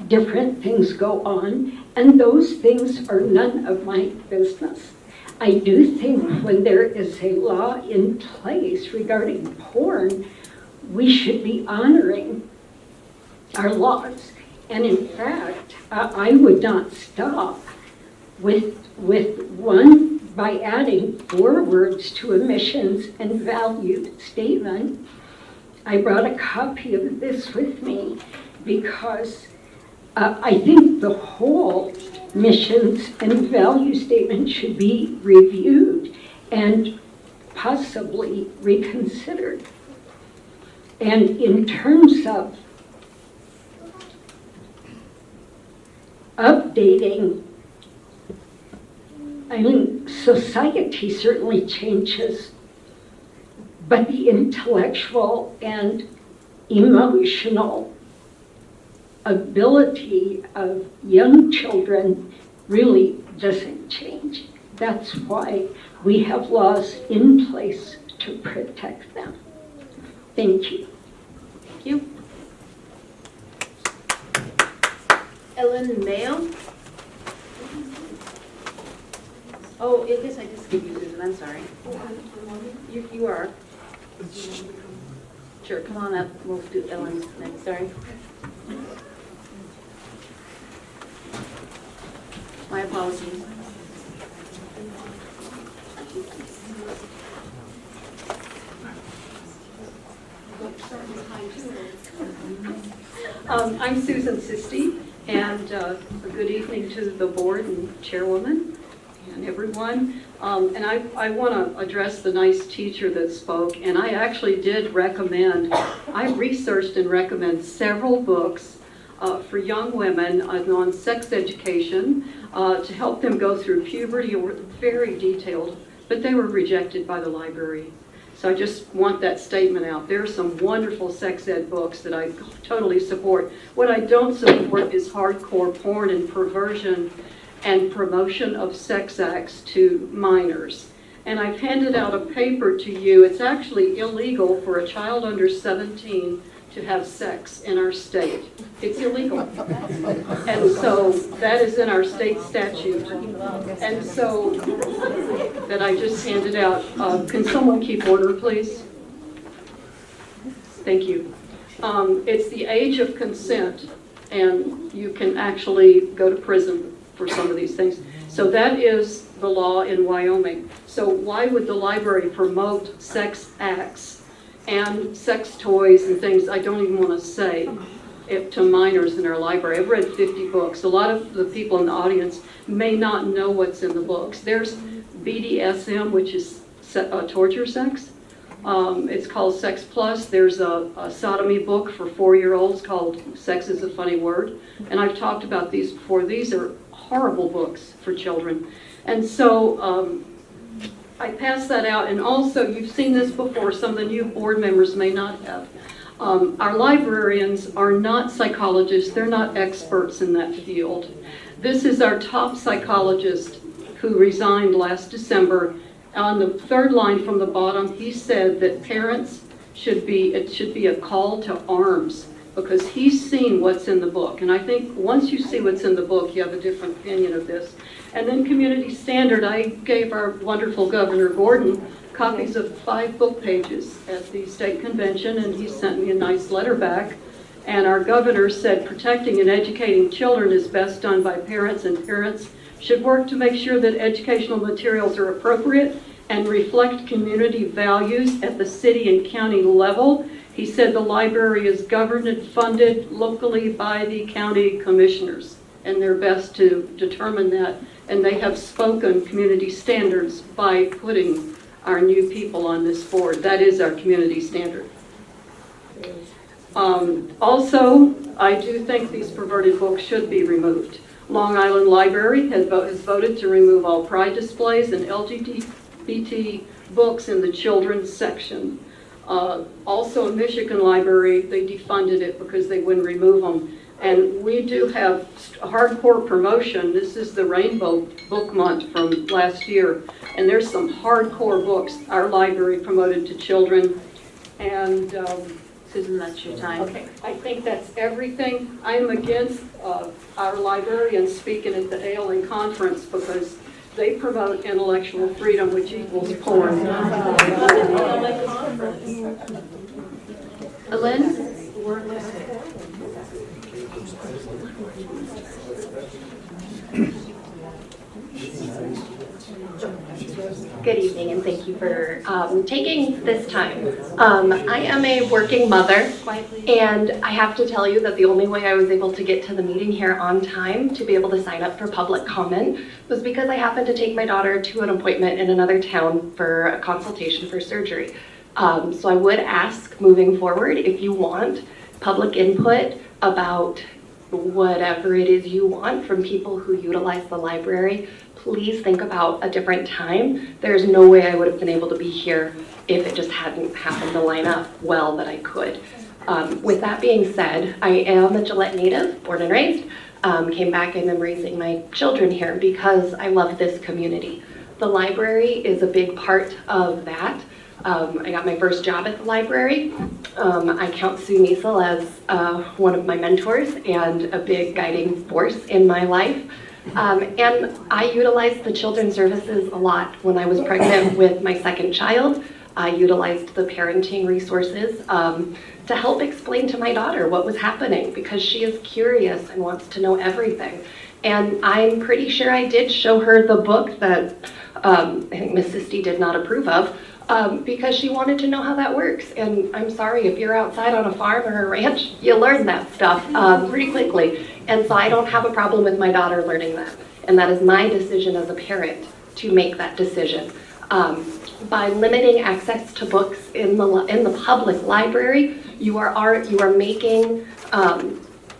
different things go on, and those things are none of my business. I do think when there is a law in place regarding porn, we should be honoring our laws. And in fact, I would not stop with one by adding 4 words to a missions and value statement. I brought a copy of this with me because I think the whole missions and value statement should be reviewed and possibly reconsidered. And in terms of updating, I mean, society certainly changes, but the intellectual and emotional ability of young children really doesn't change. That's why we have laws in place to protect them. Thank you. Thank you. Ellen Mayo? Oh, I guess I just gave you Susan, I'm sorry. You are. Sure, come on up, we'll do Ellen next, sorry. My apologies. I'm Susan Sisti, and a good evening to the board and chairwoman and everyone. And I want to address the nice teacher that spoke, and I actually did recommend, I researched and recommend several books for young women on sex education to help them go through puberty, or very detailed, but they were rejected by the library. So I just want that statement out. There are some wonderful sex ed books that I totally support. What I don't support is hardcore porn and perversion and promotion of sex acts to minors. And I've handed out a paper to you. It's actually illegal for a child under 17 to have sex in our state. It's illegal. And so that is in our state statute. And so that I just handed out. Can someone keep order, please? Thank you. It's the age of consent, and you can actually go to prison for some of these things. So that is the law in Wyoming. So why would the library promote sex acts and sex toys and things I don't even want to say to minors in our library? I've read 50 books. A lot of the people in the audience may not know what's in the books. There's BDSM, which is torture sex. It's called Sex Plus. There's a sodomy book for 4-year-olds called Sex is a Funny Word. And I've talked about these before. These are horrible books for children. And so I pass that out. And also, you've seen this before, some of the new board members may not have. Our librarians are not psychologists. They're not experts in that field. This is our top psychologist who resigned last December. On the third line from the bottom, he said that parents it should be a call to arms, because he's seen what's in the book. And I think once you see what's in the book, you have a different opinion of this. And then community standard, I gave our wonderful Governor Gordon copies of 5 book pages at the state convention, and he sent me a nice letter back. And our governor said protecting and educating children is best done by parents, and parents should work to make sure that educational materials are appropriate and reflect community values at the city and county level. He said the library is governed and funded locally by the county commissioners, and they're best to determine that. And they have spoken community standards by putting our new people on this board. That is our community standard. Also, I do think these perverted books should be removed. Long Island Library has voted to remove all pride displays and LGBT books in the children's section. Also, in Michigan Library, they defunded it because they wouldn't remove them. And we do have hardcore promotion. This is the Rainbow Book Month from last year. And there's some hardcore books our library promoted to children. And Susan, that's your time. okay, I think that's everything. I'm against our librarians speaking at the ALN conference because they promote intellectual freedom, which equals porn. Lynn? Good evening, and thank you for taking this time. I am a working mother, and I have to tell you that the only way I was able to get to the meeting here on time to be able to sign up for public comment was because I happened to take my daughter to an appointment in another town for a consultation for surgery. So I would ask moving forward, if you want public input about whatever it is you want from people who utilize the library, please think about a different time. There's no way I would have been able to be here if it just hadn't happened to line up well that I could. With that being said, I am a Gillette native, born and raised. Came back and am raising my children here because I love this community. The library is a big part of that. I got my first job at the library. I count Sue Niesel as one of my mentors and a big guiding force in my life. And I utilized the children's services a lot. When I was pregnant with my second child, I utilized the parenting resources to help explain to my daughter what was happening because she is curious and wants to know everything. And I'm pretty sure I did show her the book that I think Miss Sisti did not approve of because she wanted to know how that works. And I'm sorry, if you're outside on a farm or a ranch, you learn that stuff pretty quickly. And so I don't have a problem with my daughter learning that. And that is my decision as a parent to make that decision. By limiting access to books in the public library, you are making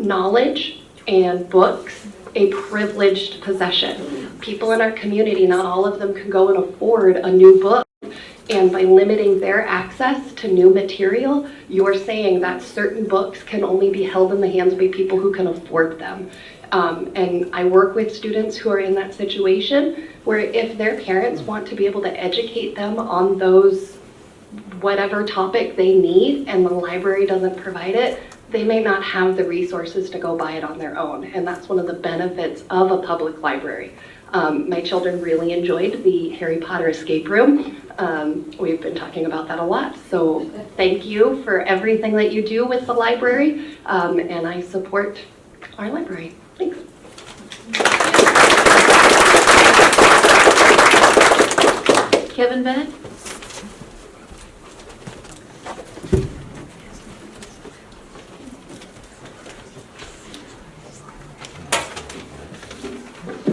knowledge and books a privileged possession. People in our community, not all of them can go and afford a new book. And by limiting their access to new material, you're saying that certain books can only be held in the hands by people who can afford them. And I work with students who are in that situation where if their parents want to be able to educate them on those whatever topic they need and the library doesn't provide it, they may not have the resources to go buy it on their own. And that's one of the benefits of a public library. My children really enjoyed the Harry Potter escape room. We've been talking about that a lot. So thank you for everything that you do with the library. And I support our library. Thanks. Kevin Bennett?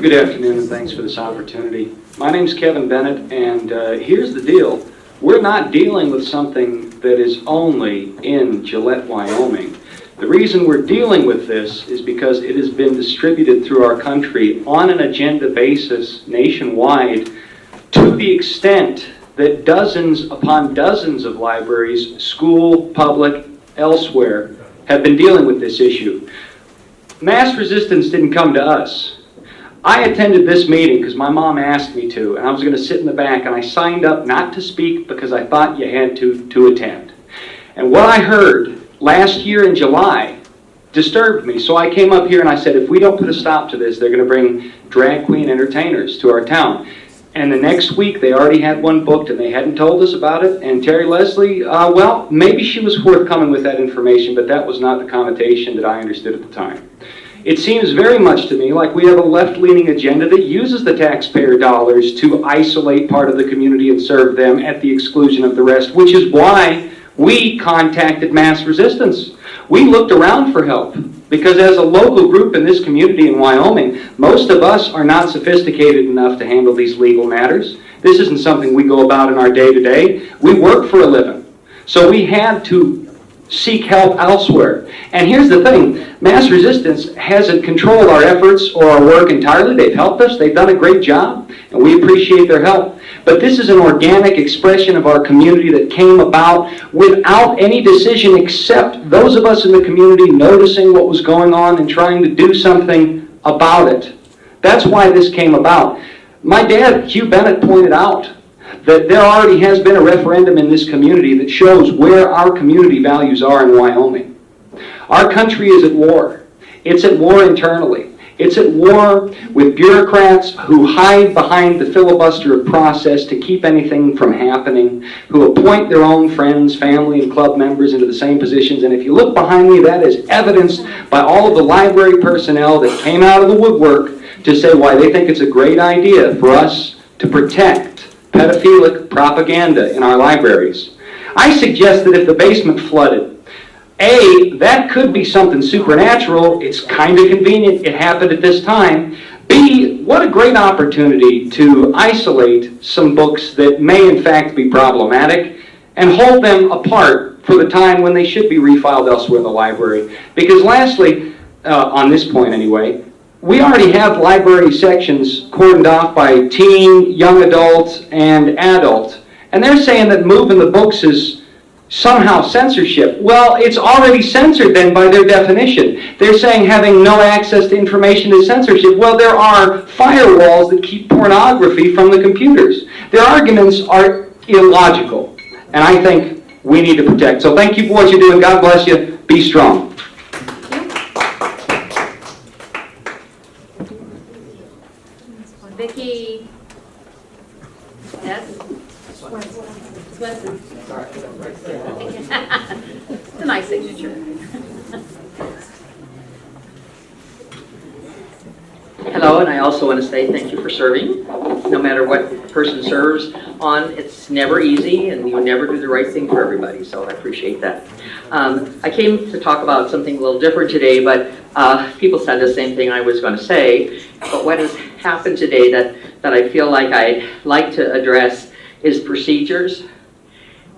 Good afternoon, and thanks for this opportunity. My name's Kevin Bennett, and here's the deal. We're not dealing with something that is only in Gillette, Wyoming. The reason we're dealing with this is because it has been distributed through our country on an agenda basis nationwide to the extent that dozens upon dozens of libraries, school, public, elsewhere, have been dealing with this issue. Mass resistance didn't come to us. I attended this meeting because my mom asked me to, and I was going to sit in the back, and I signed up not to speak because I thought you had to attend. And what I heard last year in July disturbed me, so I came up here and I said, if we don't put a stop to this, they're going to bring drag queen entertainers to our town. And the next week, they already had one booked, and they hadn't told us about it. And Terry Leslie, well, maybe she was forthcoming with that information, but that was not the connotation that I understood at the time. It seems very much to me like we have a left-leaning agenda that uses the taxpayer dollars to isolate part of the community and serve them at the exclusion of the rest, which is why we contacted Mass Resistance. We looked around for help because as a local group in this community in Wyoming, most of us are not sophisticated enough to handle these legal matters. This isn't something we go about in our day-to-day. We work for a living. So we had to seek help elsewhere. And here's the thing, Mass Resistance hasn't controlled our efforts or our work entirely. They've helped us, they've done a great job, and we appreciate their help. But this is an organic expression of our community that came about without any decision except those of us in the community noticing what was going on and trying to do something about it. That's why this came about. My dad, Hugh Bennett, pointed out that there already has been a referendum in this community that shows where our community values are in Wyoming. Our country is at war. It's at war internally. It's at war with bureaucrats who hide behind the filibuster of process to keep anything from happening, who appoint their own friends, family, and club members into the same positions. And if you look behind me, that is evidenced by all of the library personnel that came out of the woodwork to say why they think it's a great idea for us to protect pedophilic propaganda in our libraries. I suggest that if the basement flooded, A, that could be something supernatural. It's kind of convenient. It happened at this time. B, what a great opportunity to isolate some books that may in fact be problematic and hold them apart for the time when they should be refiled elsewhere in the library. Because lastly, on this point anyway, we already have library sections cordoned off by teen, young adult, and adult. And they're saying that moving the books is somehow censorship. Well, it's already censored then by their definition. They're saying having no access to information is censorship. Well, there are firewalls that keep pornography from the computers. Their arguments are illogical, and I think we need to protect. So thank you for what you're doing. God bless you. Be strong. Vicki S. Swenson. It's a nice signature. Hello, and I also want to say thank you for serving. No matter what person serves on, it's never easy, and you never do the right thing for everybody, so I appreciate that. I came to talk about something a little different today, but people said the same thing I was going to say. But what has happened today that I feel like I'd like to address is procedures.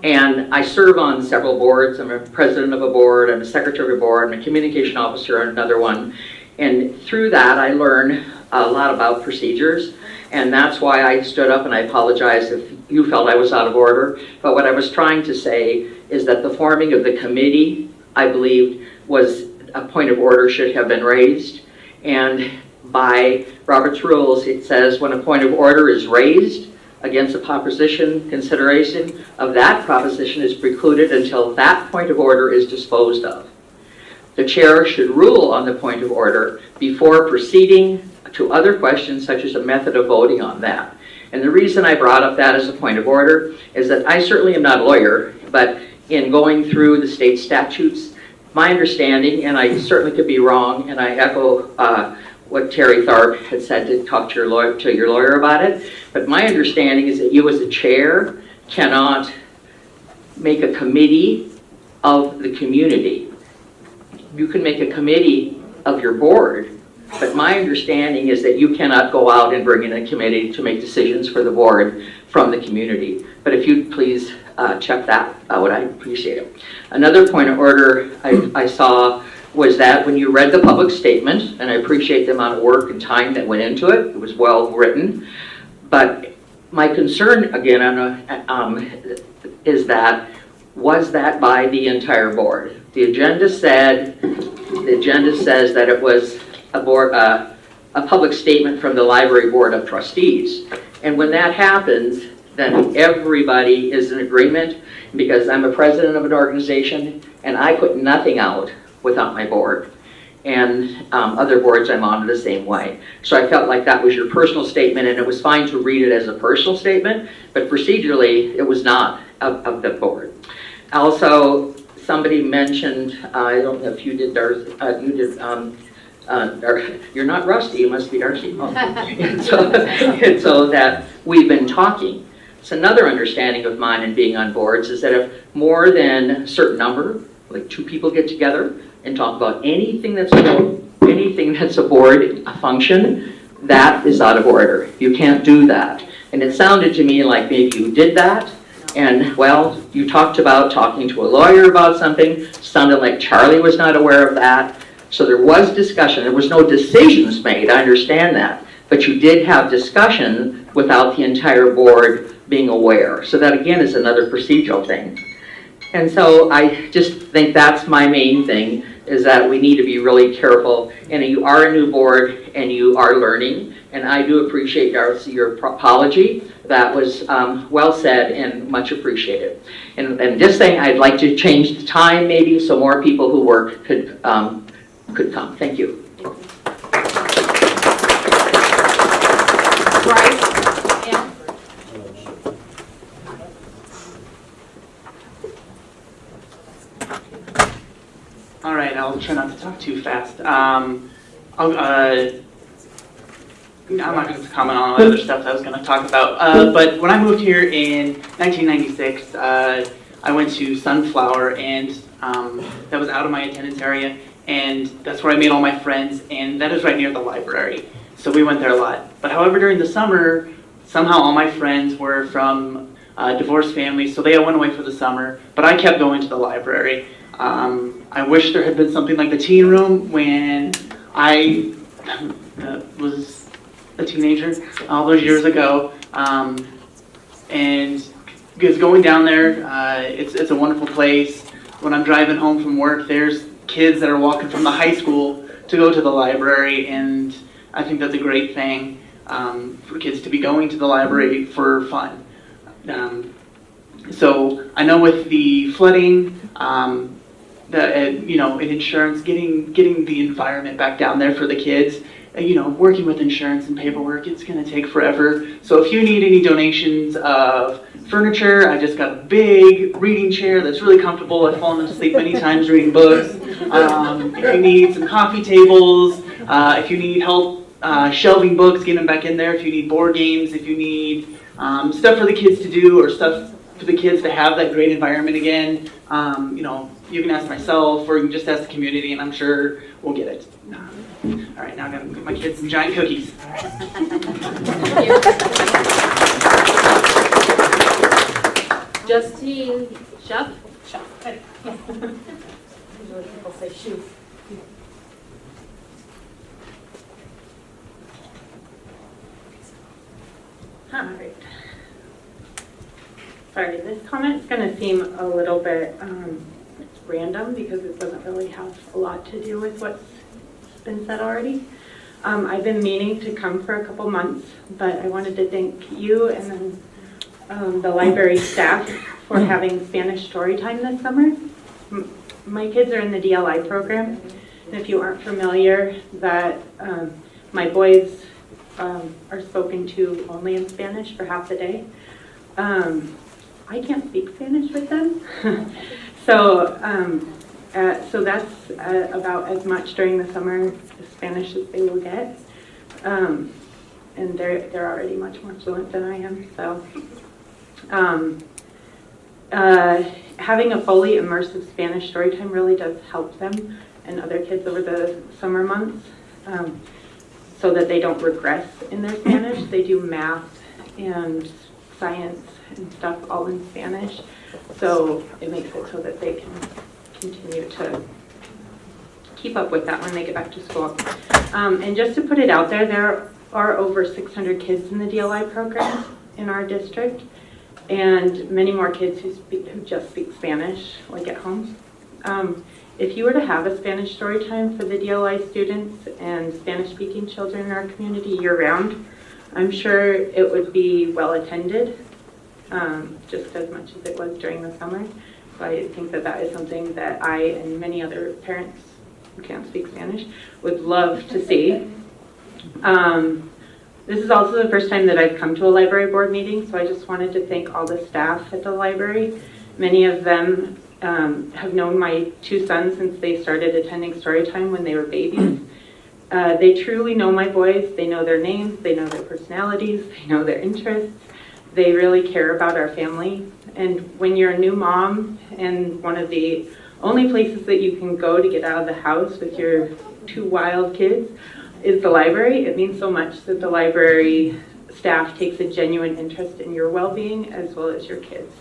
And I serve on several boards. I'm a president of a board, I'm a secretary of a board, I'm a communication officer on another one. And through that, I learn a lot about procedures. And that's why I stood up, and I apologize if you felt I was out of order. But what I was trying to say is that the forming of the committee, I believed, was a point of order should have been raised. And by Robert's rules, it says when a point of order is raised against a proposition, consideration of that proposition is precluded until that point of order is disposed of. The chair should rule on the point of order before proceeding to other questions such as a method of voting on that. And the reason I brought up that as a point of order is that I certainly am not a lawyer, but in going through the state statutes, my understanding, and I certainly could be wrong, and I echo what Terry Tharp had said to talk to your lawyer about it, but my understanding is that you as a chair cannot make a committee of the community. You can make a committee of your board, but my understanding is that you cannot go out and bring in a committee to make decisions for the board from the community. But if you'd please check that out, I'd appreciate it. Another point of order I saw was that when you read the public statement, and I appreciate the amount of work and time that went into it, it was well written, but my concern again is that, was that by the entire board? The agenda says that it was a public statement from the Library Board of Trustees. And when that happens, then everybody is in agreement, because I'm a president of an organization and I put nothing out without my board. And other boards I'm on the same way. So I felt like that was your personal statement, and it was fine to read it as a personal statement, but procedurally it was not of the board. Also, somebody mentioned, I don't know if you did, Darcy, you're not Rusty, you must be Darcy. Oh. and so that we've been talking. So another understanding of mine in being on boards is that if more than a certain number, like 2 people get together and talk about anything that's a board function, that is out of order. You can't do that. And it sounded to me like maybe you did that, and well, you talked about talking to a lawyer about something, sounded like Charlie was not aware of that. So there was discussion, there was no decisions made, I understand that, but you did have discussion without the entire board being aware. So that again is another procedural thing. And so I just think that's my main thing, is that we need to be really careful. And you are a new board and you are learning. And I do appreciate, Darcy, your apology. That was well said and much appreciated. And just saying, I'd like to change the time maybe so more people who work could come. Thank you. All right, I'll try not to talk too fast. I'm not going to comment on all the other stuff that I was going to talk about. But when I moved here in 1996, I went to Sunflower, and that was out of my attendance area, and that's where I made all my friends, and that is right near the library. So we went there a lot. But however, during the summer, somehow all my friends were from divorced families, so they went away for the summer, but I kept going to the library. I wish there had been something like the teen room when I was a teenager all those years ago. And because going down there, it's a wonderful place. When I'm driving home from work, there's kids that are walking from the high school to go to the library, and I think that's a great thing for kids to be going to the library for fun. So I know with the flooding, in insurance, getting the environment back down there for the kids, working with insurance and paperwork, it's going to take forever. So if you need any donations of furniture, I just got a big reading chair that's really comfortable. I've fallen asleep many times reading books. If you need some coffee tables, if you need help shelving books, get them back in there. If you need board games, if you need stuff for the kids to do or stuff for the kids to have that great environment again, you can ask myself or you can just ask the community, and I'm sure we'll get it. All right, now I'm going to give my kids some giant cookies. Justine Shuff. Usually people say shoe. All right. Sorry, this comment's going to seem a little bit random because it doesn't really have a lot to do with what's been said already. I've been meaning to come for a couple months, but I wanted to thank you and then the library staff for having Spanish story time this summer. My kids are in the DLI program, and if you aren't familiar, that my boys are spoken to only in Spanish for half the day. I can't speak Spanish with them, so that's about as much during the summer Spanish as they will get, and they're already much more fluent than I am. So having a fully immersive Spanish story time really does help them and other kids over the summer months, so that they don't regress in their Spanish. They do math and science and stuff all in Spanish, so it makes it so that they can continue to keep up with that when they get back to school. And just to put it out there, there are over 600 kids in the DLI program in our district, and many more kids who just speak Spanish, like at home. If you were to have a Spanish story time for the DLI students and Spanish-speaking children in our community year-round, I'm sure it would be well attended, just as much as it was during the summer. So I think that that is something that I and many other parents who can't speak Spanish would love to see. This is also the first time that I've come to a library board meeting, so I just wanted to thank all the staff at the library. Many of them have known my two sons since they started attending Storytime when they were babies. They truly know my boys. They know their names, they know their personalities, they know their interests. They really care about our family. And when you're a new mom and one of the only places that you can go to get out of the house with your two wild kids is the library, it means so much that the library staff takes a genuine interest in your well-being as well as your kids.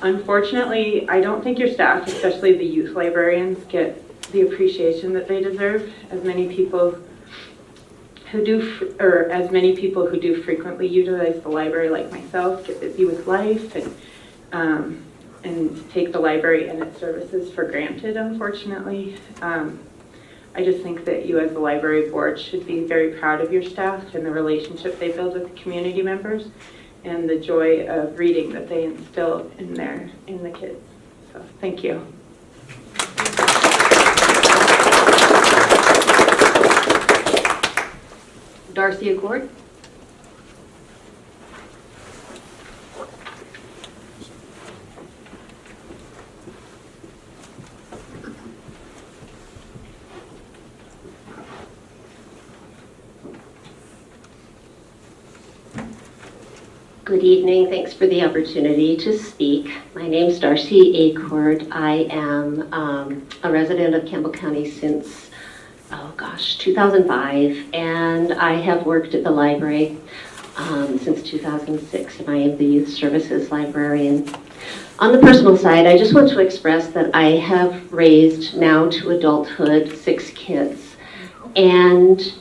Unfortunately, I don't think your staff, especially the youth librarians, get the appreciation that they deserve. As many people who do frequently utilize the library, like myself, get busy with life and take the library and its services for granted, unfortunately. I just think that you as the library board should be very proud of your staff and the relationship they build with the community members and the joy of reading that they instill in the kids. So thank you. Darcy Accord. Good evening. Thanks for the opportunity to speak. My name is Darcy Acord. I am a resident of Campbell County since, 2005, and I have worked at the library since 2006, and I am the youth services librarian. On the personal side, I just want to express that I have raised now to adulthood 6 kids, and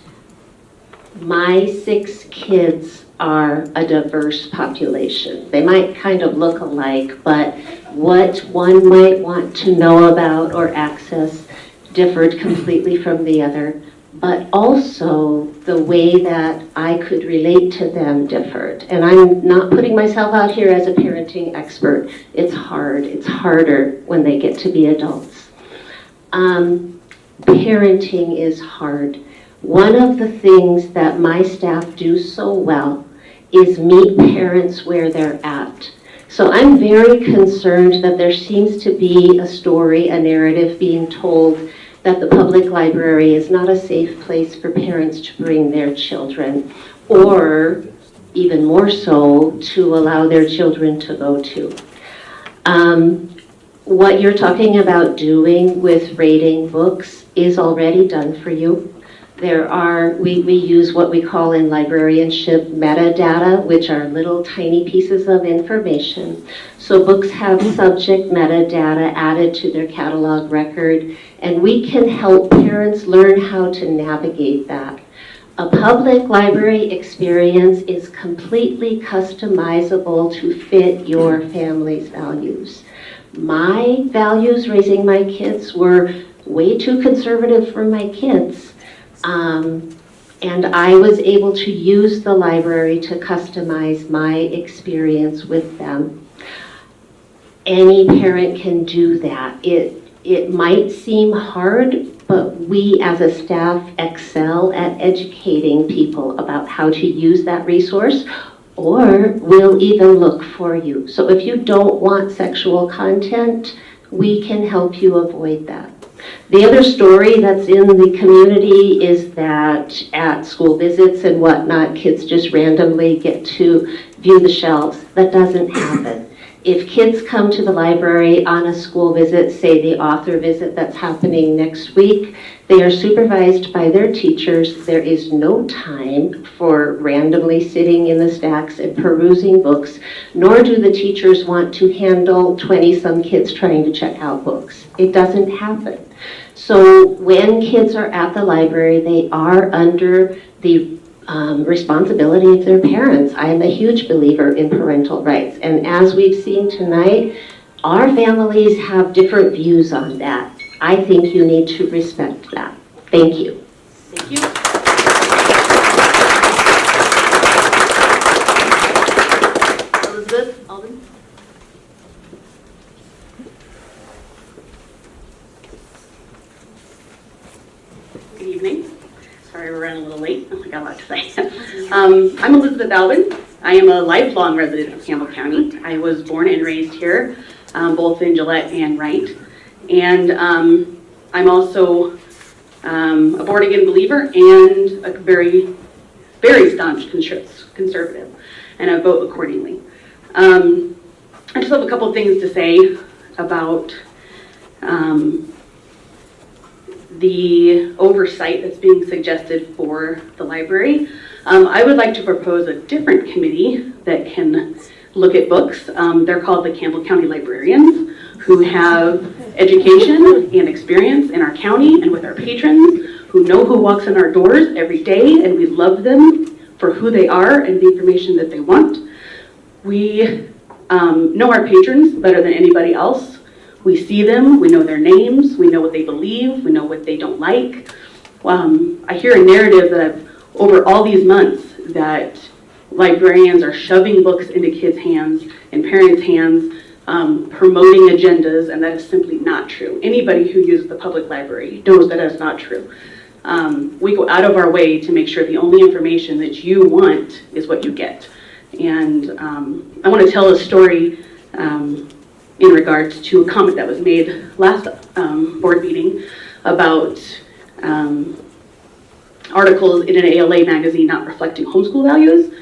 my 6 kids are a diverse population. They might kind of look alike, but what one might want to know about or access differed completely from the other, but also the way that I could relate to them differed. And I'm not putting myself out here as a parenting expert. It's hard. It's harder when they get to be adults. Parenting is hard. One of the things that my staff do so well is meet parents where they're at. So I'm very concerned that there seems to be a story, a narrative being told that the public library is not a safe place for parents to bring their children, or even more so, to allow their children to go to. What you're talking about doing with rating books is already done for you. We use what we call in librarianship metadata, which are little tiny pieces of information. So books have subject metadata added to their catalog record, and we can help parents learn how to navigate that. A public library experience is completely customizable to fit your family's values. My values raising my kids were way too conservative for my kids. And I was able to use the library to customize my experience with them. Any parent can do that. It might seem hard, but we as a staff excel at educating people about how to use that resource, or we'll even look for you. So if you don't want sexual content, we can help you avoid that. The other story that's in the community is that at school visits and whatnot, kids just randomly get to view the shelves. That doesn't happen. If kids come to the library on a school visit, say the author visit that's happening next week, they are supervised by their teachers. There is no time for randomly sitting in the stacks and perusing books, nor do the teachers want to handle 20-some kids trying to check out books. It doesn't happen. So when kids are at the library, they are under the responsibility of their parents. I am a huge believer in parental rights. And as we've seen tonight, our families have different views on that. I think you need to respect that. Thank you. Thank you. Elizabeth Alden. Good evening. Sorry we're running a little late. I got a lot to say. I'm Elizabeth Alvin. I am a lifelong resident of Campbell County. I was born and raised here, both in Gillette and Wright. And I'm also a born-again believer and a very, very staunch conservative, and I vote accordingly. I just have a couple things to say about the oversight that's being suggested for the library. I would like to propose a different committee that can look at books. They're called the Campbell County Librarians, who have education and experience in our county and with our patrons, who know who walks in our doors every day, and we love them for who they are and the information that they want. We know our patrons better than anybody else. We see them, we know their names, we know what they believe, we know what they don't like. I hear a narrative that over all these months that librarians are shoving books into kids' hands and parents' hands, promoting agendas, and that is simply not true. Anybody who uses the public library knows that is not true. We go out of our way to make sure the only information that you want is what you get. And I want to tell a story in regards to a comment that was made last board meeting about articles in an ALA magazine not reflecting homeschool values.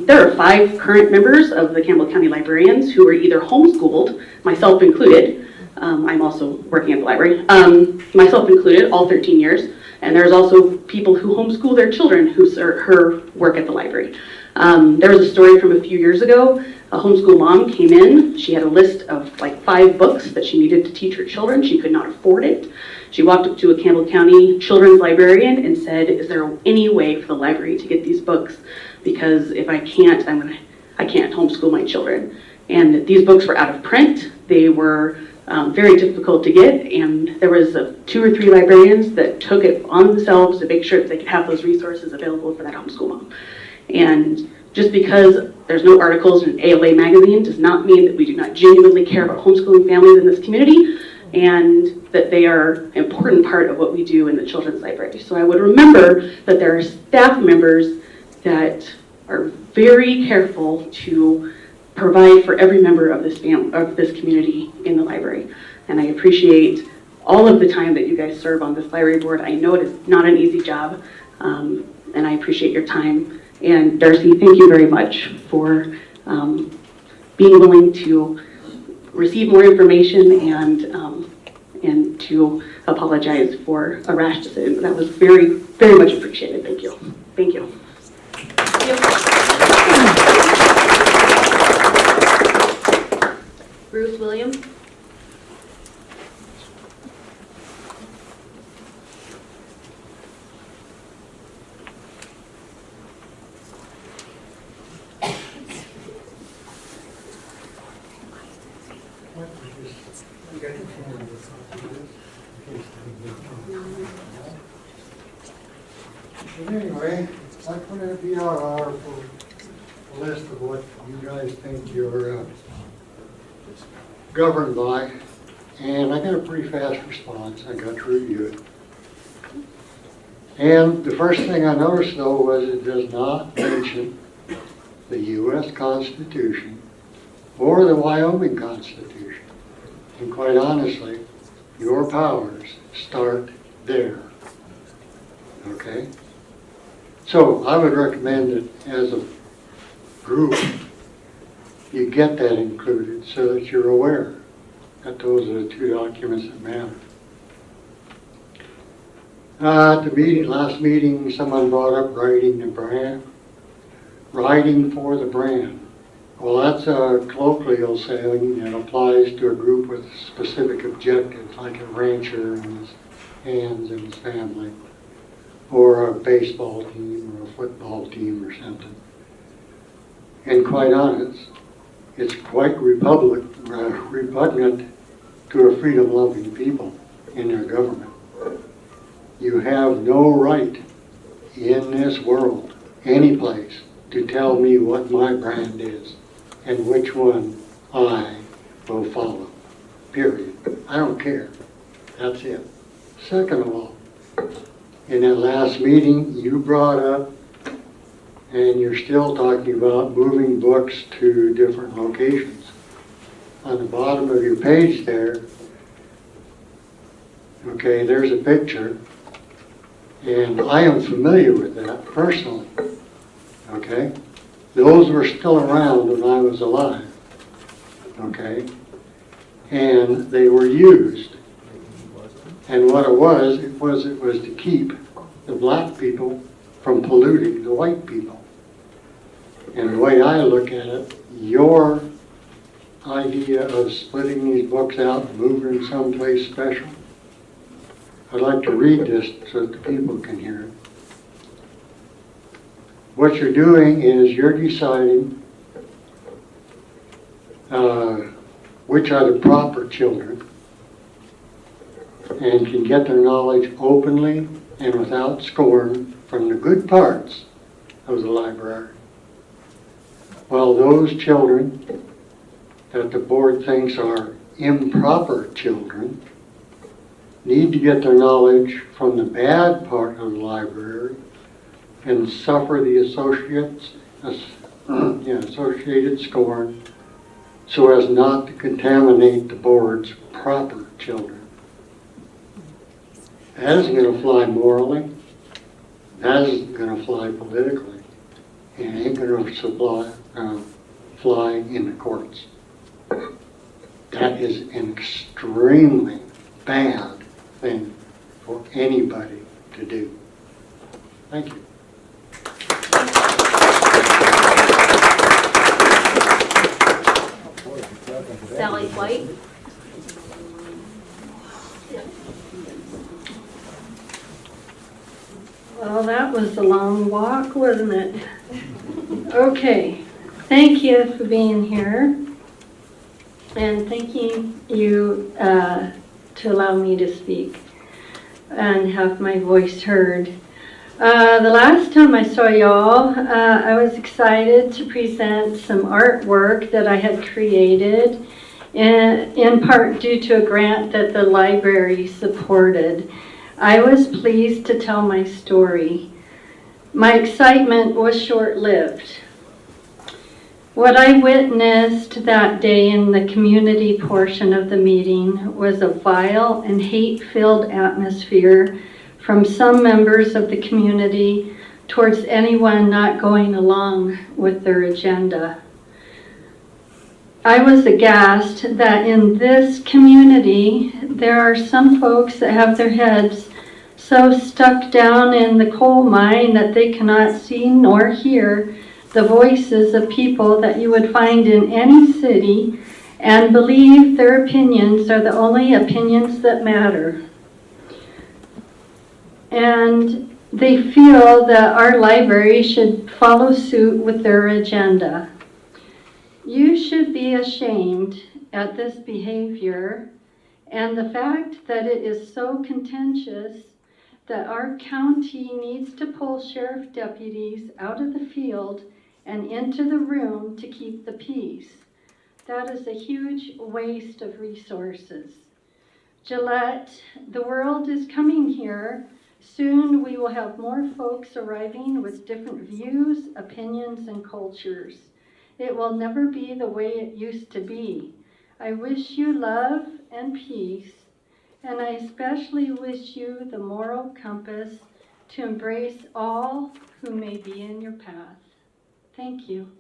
There are 5 current members of the Campbell County Librarians who are either homeschooled, myself included. I'm also working at the library, myself included, all 13 years. And there's also people who homeschool their children who work at the library. There was a story from a few years ago. A homeschool mom came in. She had a list of like 5 books that she needed to teach her children. She could not afford it. She walked up to a Campbell County children's librarian and said, "Is there any way for the library to get these books? Because if I can't, I can't homeschool my children." And these books were out of print. They were very difficult to get, and there was 2 or 3 librarians that took it on themselves to make sure that they could have those resources available for that homeschool mom. And just because there's no articles in ALA magazine does not mean that we do not genuinely care about homeschooling families in this community, and that they are an important part of what we do in the children's library. So I would remember that there are staff members that are very careful to provide for every member of this community in the library. And I appreciate all of the time that you guys serve on this library board. I know it is not an easy job, and I appreciate your time. And Darcy, thank you very much for being willing to receive more information and to apologize for a rash decision. That was very, very much appreciated. Thank you. Thank you. Bruce Williams? But anyway, I put in a PRR for a list of what you guys think you're governed by, and I got a pretty fast response. I got to review it. And the first thing I noticed, though, was it does not mention the U.S. Constitution or the Wyoming Constitution. And quite honestly, your powers start there. Okay? So I would recommend that as a group, you get that included so that you're aware that those are the two documents that matter. At the meeting, last meeting, someone brought up writing the brand, writing for the brand. Well, that's a colloquial saying that applies to a group with specific objectives, like a rancher and his hands and his family, or a baseball team or a football team or something. And quite honest, it's quite repugnant to a freedom-loving people in their government. You have no right in this world, any place, to tell me what my brand is and which one I will follow. Period. I don't care. That's it. Second of all, in that last meeting, you brought up, and you're still talking about moving books to different locations. On the bottom of your page there, okay, there's a picture, and I am familiar with that personally, okay? Those were still around when I was alive, okay? And they were used. And what it was to keep the black people from polluting the white people. And the way I look at it, your idea of splitting these books out and moving them someplace special, I'd like to read this so that the people can hear it. What you're doing is you're deciding which are the proper children and can get their knowledge openly and without scorn from the good parts of the library. While those children that the board thinks are improper children need to get their knowledge from the bad part of the library and suffer the associated scorn so as not to contaminate the board's proper children. That isn't going to fly morally. That isn't going to fly politically. And it ain't going to fly in the courts. That is an extremely bad thing for anybody to do. Thank you. Sally White? Well, that was a long walk, wasn't it? Okay, thank you for being here. And thanking you to allow me to speak and have my voice heard. The last time I saw y'all, I was excited to present some artwork that I had created, in part due to a grant that the library supported. I was pleased to tell my story. My excitement was short-lived. What I witnessed that day in the community portion of the meeting was a vile and hate-filled atmosphere from some members of the community towards anyone not going along with their agenda. I was aghast that in this community, there are some folks that have their heads so stuck down in the coal mine that they cannot see nor hear the voices of people that you would find in any city and believe their opinions are the only opinions that matter. And they feel that our library should follow suit with their agenda. You should be ashamed at this behavior and the fact that it is so contentious that our county needs to pull sheriff deputies out of the field and into the room to keep the peace. That is a huge waste of resources. Gillette, the world is coming here. Soon we will have more folks arriving with different views, opinions, and cultures. It will never be the way it used to be. I wish you love and peace, and I especially wish you the moral compass to embrace all who may be in your path. Thank you.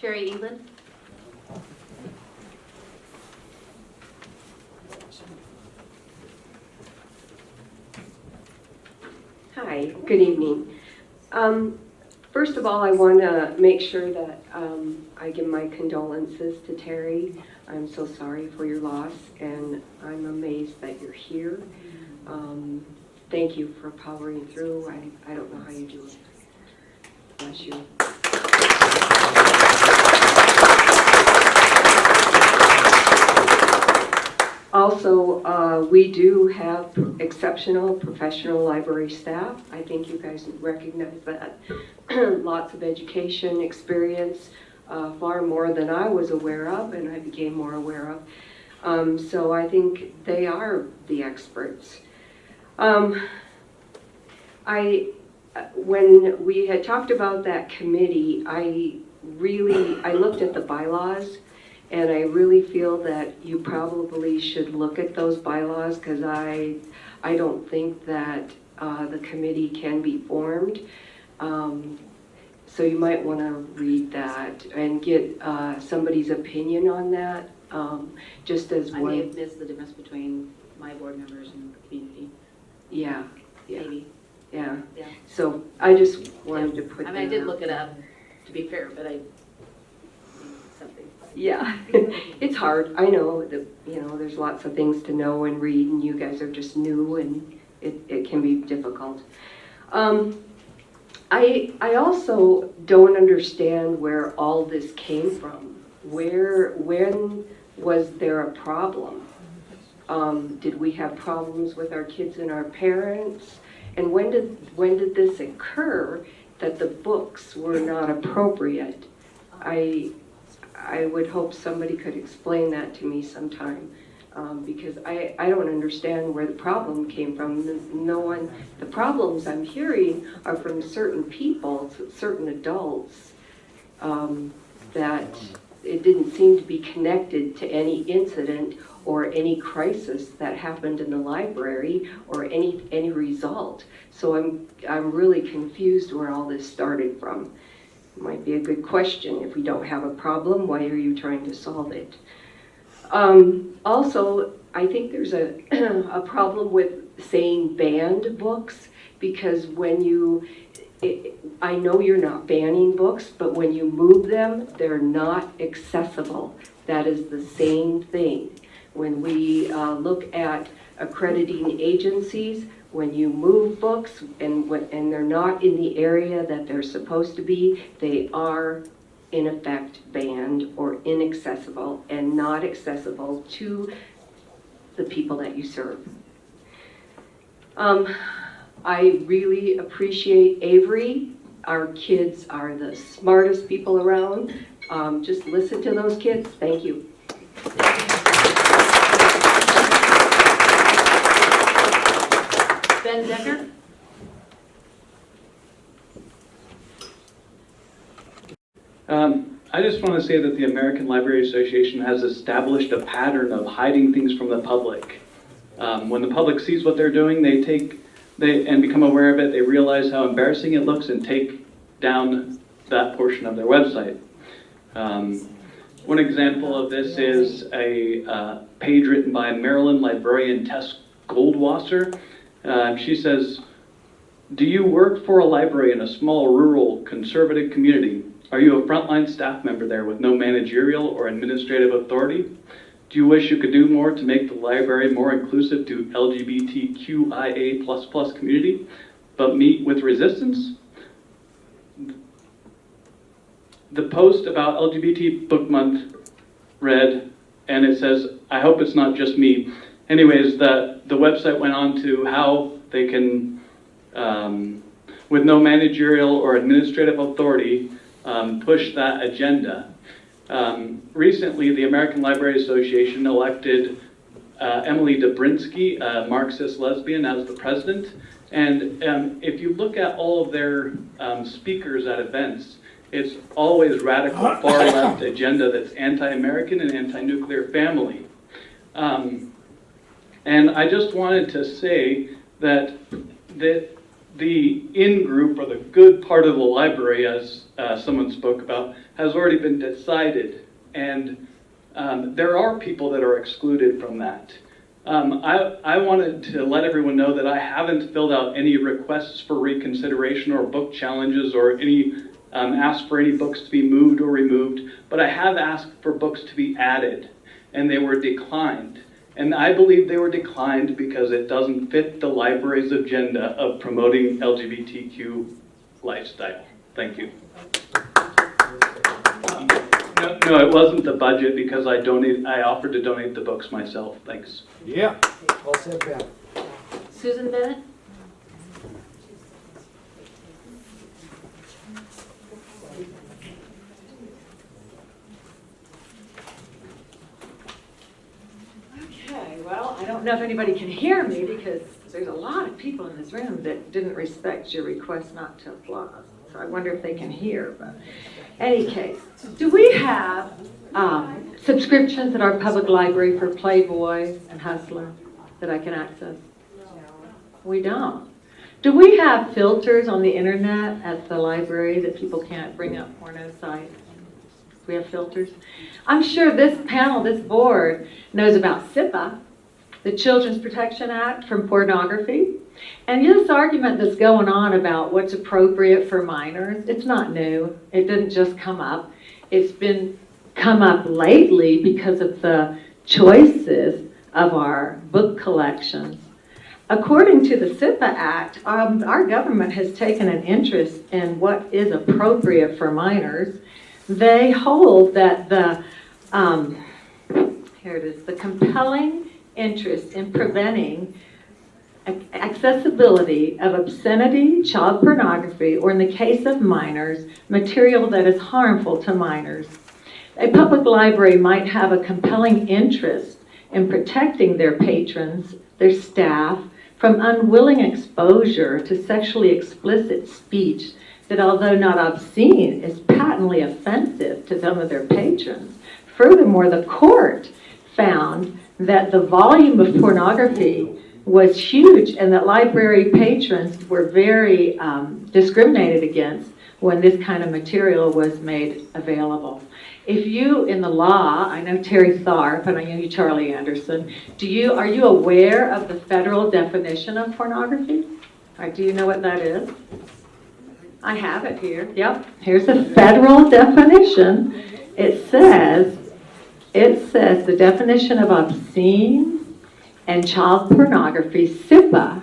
Sherry England. Hi, good evening. First of all, I want to make sure that I give my condolences to Terry. I'm so sorry for your loss, and I'm amazed that you're here. Thank you for powering through. I don't know how you do it. Bless you. Also, we do have exceptional professional library staff. I think you guys recognize that. Lots of education, experience, far more than I was aware of and I became more aware of. So I think they are the experts. When we had talked about that committee, I looked at the bylaws. And I really feel that you probably should look at those bylaws because I don't think that the committee can be formed. So you might want to read that and get somebody's opinion on that. Just as I one. may have missed the difference between my board members and the community. Yeah. Maybe. Yeah. Yeah. So I just wanted to put. I mean, I did look it up, to be fair, but something. Yeah, it's hard. I know that, there's lots of things to know and read, and you guys are just new, and it can be difficult. I also don't understand where all this came from. When was there a problem? Did we have problems with our kids and our parents? And when did this occur that the books were not appropriate? I would hope somebody could explain that to me sometime, because I don't understand where the problem came from. The problems I'm hearing are from certain people, certain adults, that it didn't seem to be connected to any incident or any crisis that happened in the library or any result. So I'm really confused where all this started from. Might be a good question. If we don't have a problem, why are you trying to solve it? Also, I think there's a problem with saying banned books, because I know you're not banning books, but when you move them, they're not accessible. That is the same thing. When we look at accrediting agencies, when you move books and they're not in the area that they're supposed to be, they are in effect banned or inaccessible and not accessible to the people that you serve. I really appreciate Avery. Our kids are the smartest people around. Just listen to those kids. Thank you. Ben Decker? I just want to say that the American Library Association has established a pattern of hiding things from the public. When the public sees what they're doing, they take and become aware of it, they realize how embarrassing it looks and take down that portion of their website. One example of this is a page written by Maryland librarian Tess Goldwasser. She says, "Do you work for a library in a small, rural, conservative community? Are you a frontline staff member there with no managerial or administrative authority? Do you wish you could do more to make the library more inclusive to LGBTQIA++ community, but meet with resistance?" The post about LGBT Book Month read, and it says, "I hope it's not just me." Anyways, the website went on to how they can, with no managerial or administrative authority, push that agenda. Recently, the American Library Association elected Emily Dobrinsky, a Marxist lesbian, as the president. And if you look at all of their speakers at events, it's always radical far-left agenda that's anti-American and anti-nuclear family. And I just wanted to say that the in-group, or the good part of the library, as someone spoke about, has already been decided. And there are people that are excluded from that. I wanted to let everyone know that I haven't filled out any requests for reconsideration or book challenges or any asked for any books to be moved or removed, but I have asked for books to be added, and they were declined. And I believe they were declined because it doesn't fit the library's agenda of promoting LGBTQ lifestyle. Thank you. No, it wasn't the budget, because I offered to donate the books myself. Thanks. Yeah. Well said, Ben. Susan Bennett? Okay, well, I don't know if anybody can hear me because there's a lot of people in this room that didn't respect your request not to applaud. So I wonder if they can hear, but any case, do we have subscriptions at our public library for Playboy and Hustler that I can access? We don't. Do we have filters on the internet at the library that people can't bring up porno sites? We have filters. I'm sure this panel, this board, knows about SIPA, the Children's Protection Act from pornography. And this argument that's going on about what's appropriate for minors, it's not new. It didn't just come up. It's been come up lately because of the choices of our book collections. According to the SIPA Act, our government has taken an interest in what is appropriate for minors. They hold that the compelling interest in preventing accessibility of obscenity, child pornography, or in the case of minors, material that is harmful to minors. A public library might have a compelling interest in protecting their patrons, their staff, from unwilling exposure to sexually explicit speech that, although not obscene, is patently offensive to some of their patrons. Furthermore, the court found that the volume of pornography was huge and that library patrons were very discriminated against when this kind of material was made available. If you, in the law, I know Terry Tharp and I know you, Charlie Anderson, are you aware of the federal definition of pornography? Or do you know what that is? I have it here. Yep, here's a federal definition. It says the definition of obscene and child pornography, SIPA,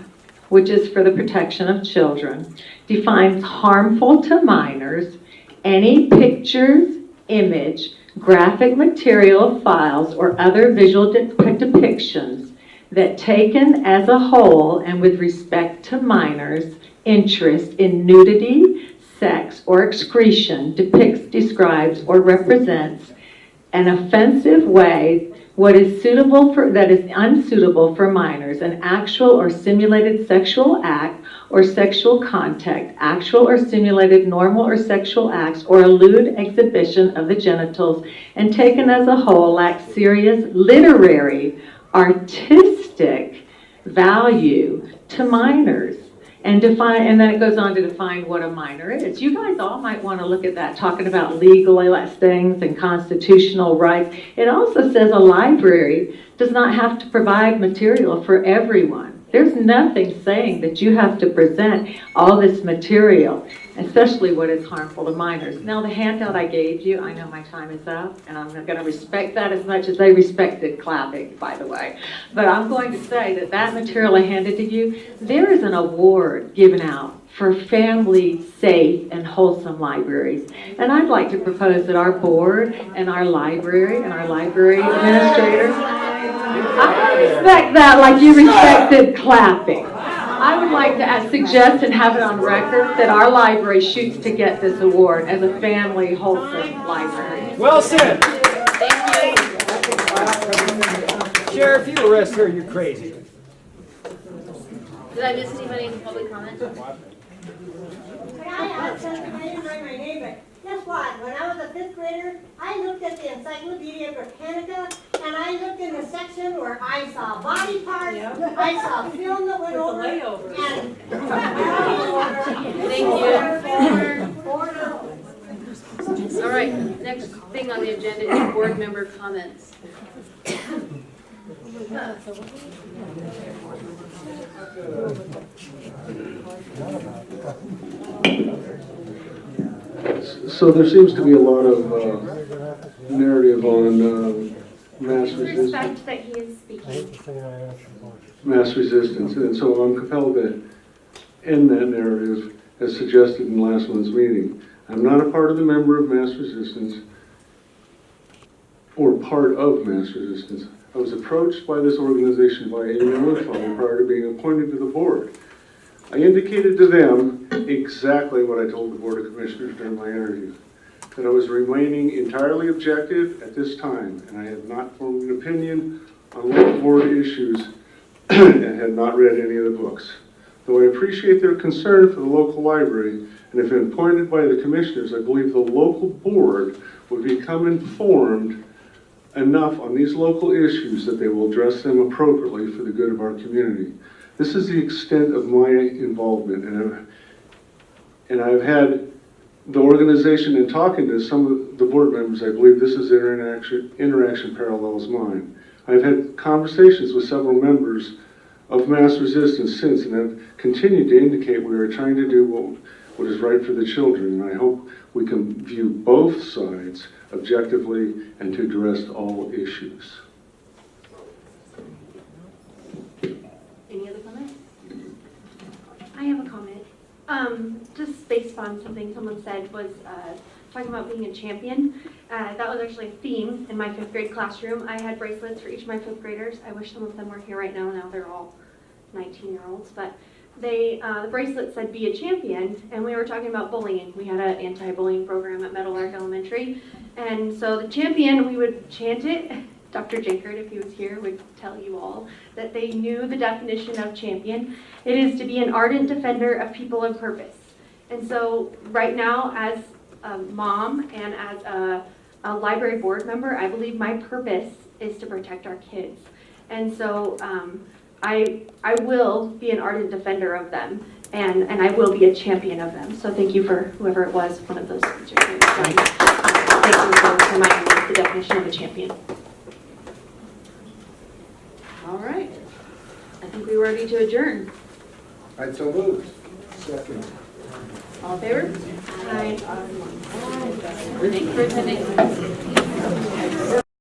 which is for the protection of children, defines harmful to minors any pictures, image, graphic material, files, or other visual depictions that, taken as a whole and with respect to minors' interest in nudity, sex, or excretion, depicts, describes, or represents an offensive way what is suitable for that is unsuitable for minors, an actual or simulated sexual act or sexual contact, actual or simulated normal or sexual acts, or a lewd exhibition of the genitals, and taken as a whole lacks serious literary, artistic value to minors. and define, and then it goes on to define what a minor is. You guys all might want to look at that, talking about legal things and constitutional rights. It also says a library does not have to provide material for everyone. There's nothing saying that you have to present all this material, especially what is harmful to minors. Now, the handout I gave you, I know my time is up, and I'm going to respect that as much as they respected clapping, by the way. But I'm going to say that that material I handed to you, there is an award given out for family safe and wholesome libraries. And I'd like to propose that our board and our library administrators, I respect that like you respected clapping. I would like to suggest and have it on record that our library shoots to get this award as a family wholesome library. Well said. Thank you. Sheriff, you arrest her, you're crazy. Did I miss anybody in public comment? I didn't write my name, but guess what? When I was a 5th grader, I looked at the Encyclopedia Britannica, and I looked in the section where I saw body parts, I saw film that went over, and... Thank you. All right, next thing on the agenda is board member comments. So there seems to be a lot of narrative on mass resistance. Respect that he is speaking. Mass resistance, and so I'm compelled to end that narrative as suggested in last month's meeting. I'm not a part of the member of mass resistance or part of mass resistance. I was approached by this organization by a notifier prior to being appointed to the board. I indicated to them exactly what I told the Board of Commissioners during my interview, that I was remaining entirely objective at this time, and I had not formed an opinion on local board issues and had not read any of the books. Though I appreciate their concern for the local library, and if appointed by the commissioners, I believe the local board would become informed enough on these local issues that they will address them appropriately for the good of our community. This is the extent of my involvement, and I've had the organization, in talking to some of the board members, I believe this is their interaction parallels mine. I've had conversations with several members of mass resistance since, and have continued to indicate we are trying to do what is right for the children, and I hope we can view both sides objectively and to address all issues. Any other comments? I have a comment. Just based on something someone said was talking about being a champion. That was actually a theme in my 5th grade classroom. I had bracelets for each of my 5th graders. I wish some of them were here right now. Now they're all 19-year-olds, but the bracelet said "Be a champion," and we were talking about bullying. We had an anti-bullying program at Meadowlark Elementary, and so the champion, we would chant it. Dr. Jankert, if he was here, would tell you all that they knew the definition of champion. It is to be an ardent defender of people of purpose. And so right now, as a mom and as a library board member, I believe my purpose is to protect our kids. And so I will be an ardent defender of them, and I will be a champion of them. So thank you for whoever it was, one of those speakers. Thank you for reminding me of the definition of a champion. All right. I think we were ready to adjourn. I'd so moved. Second. All in favor? Aye. Thank you for attending.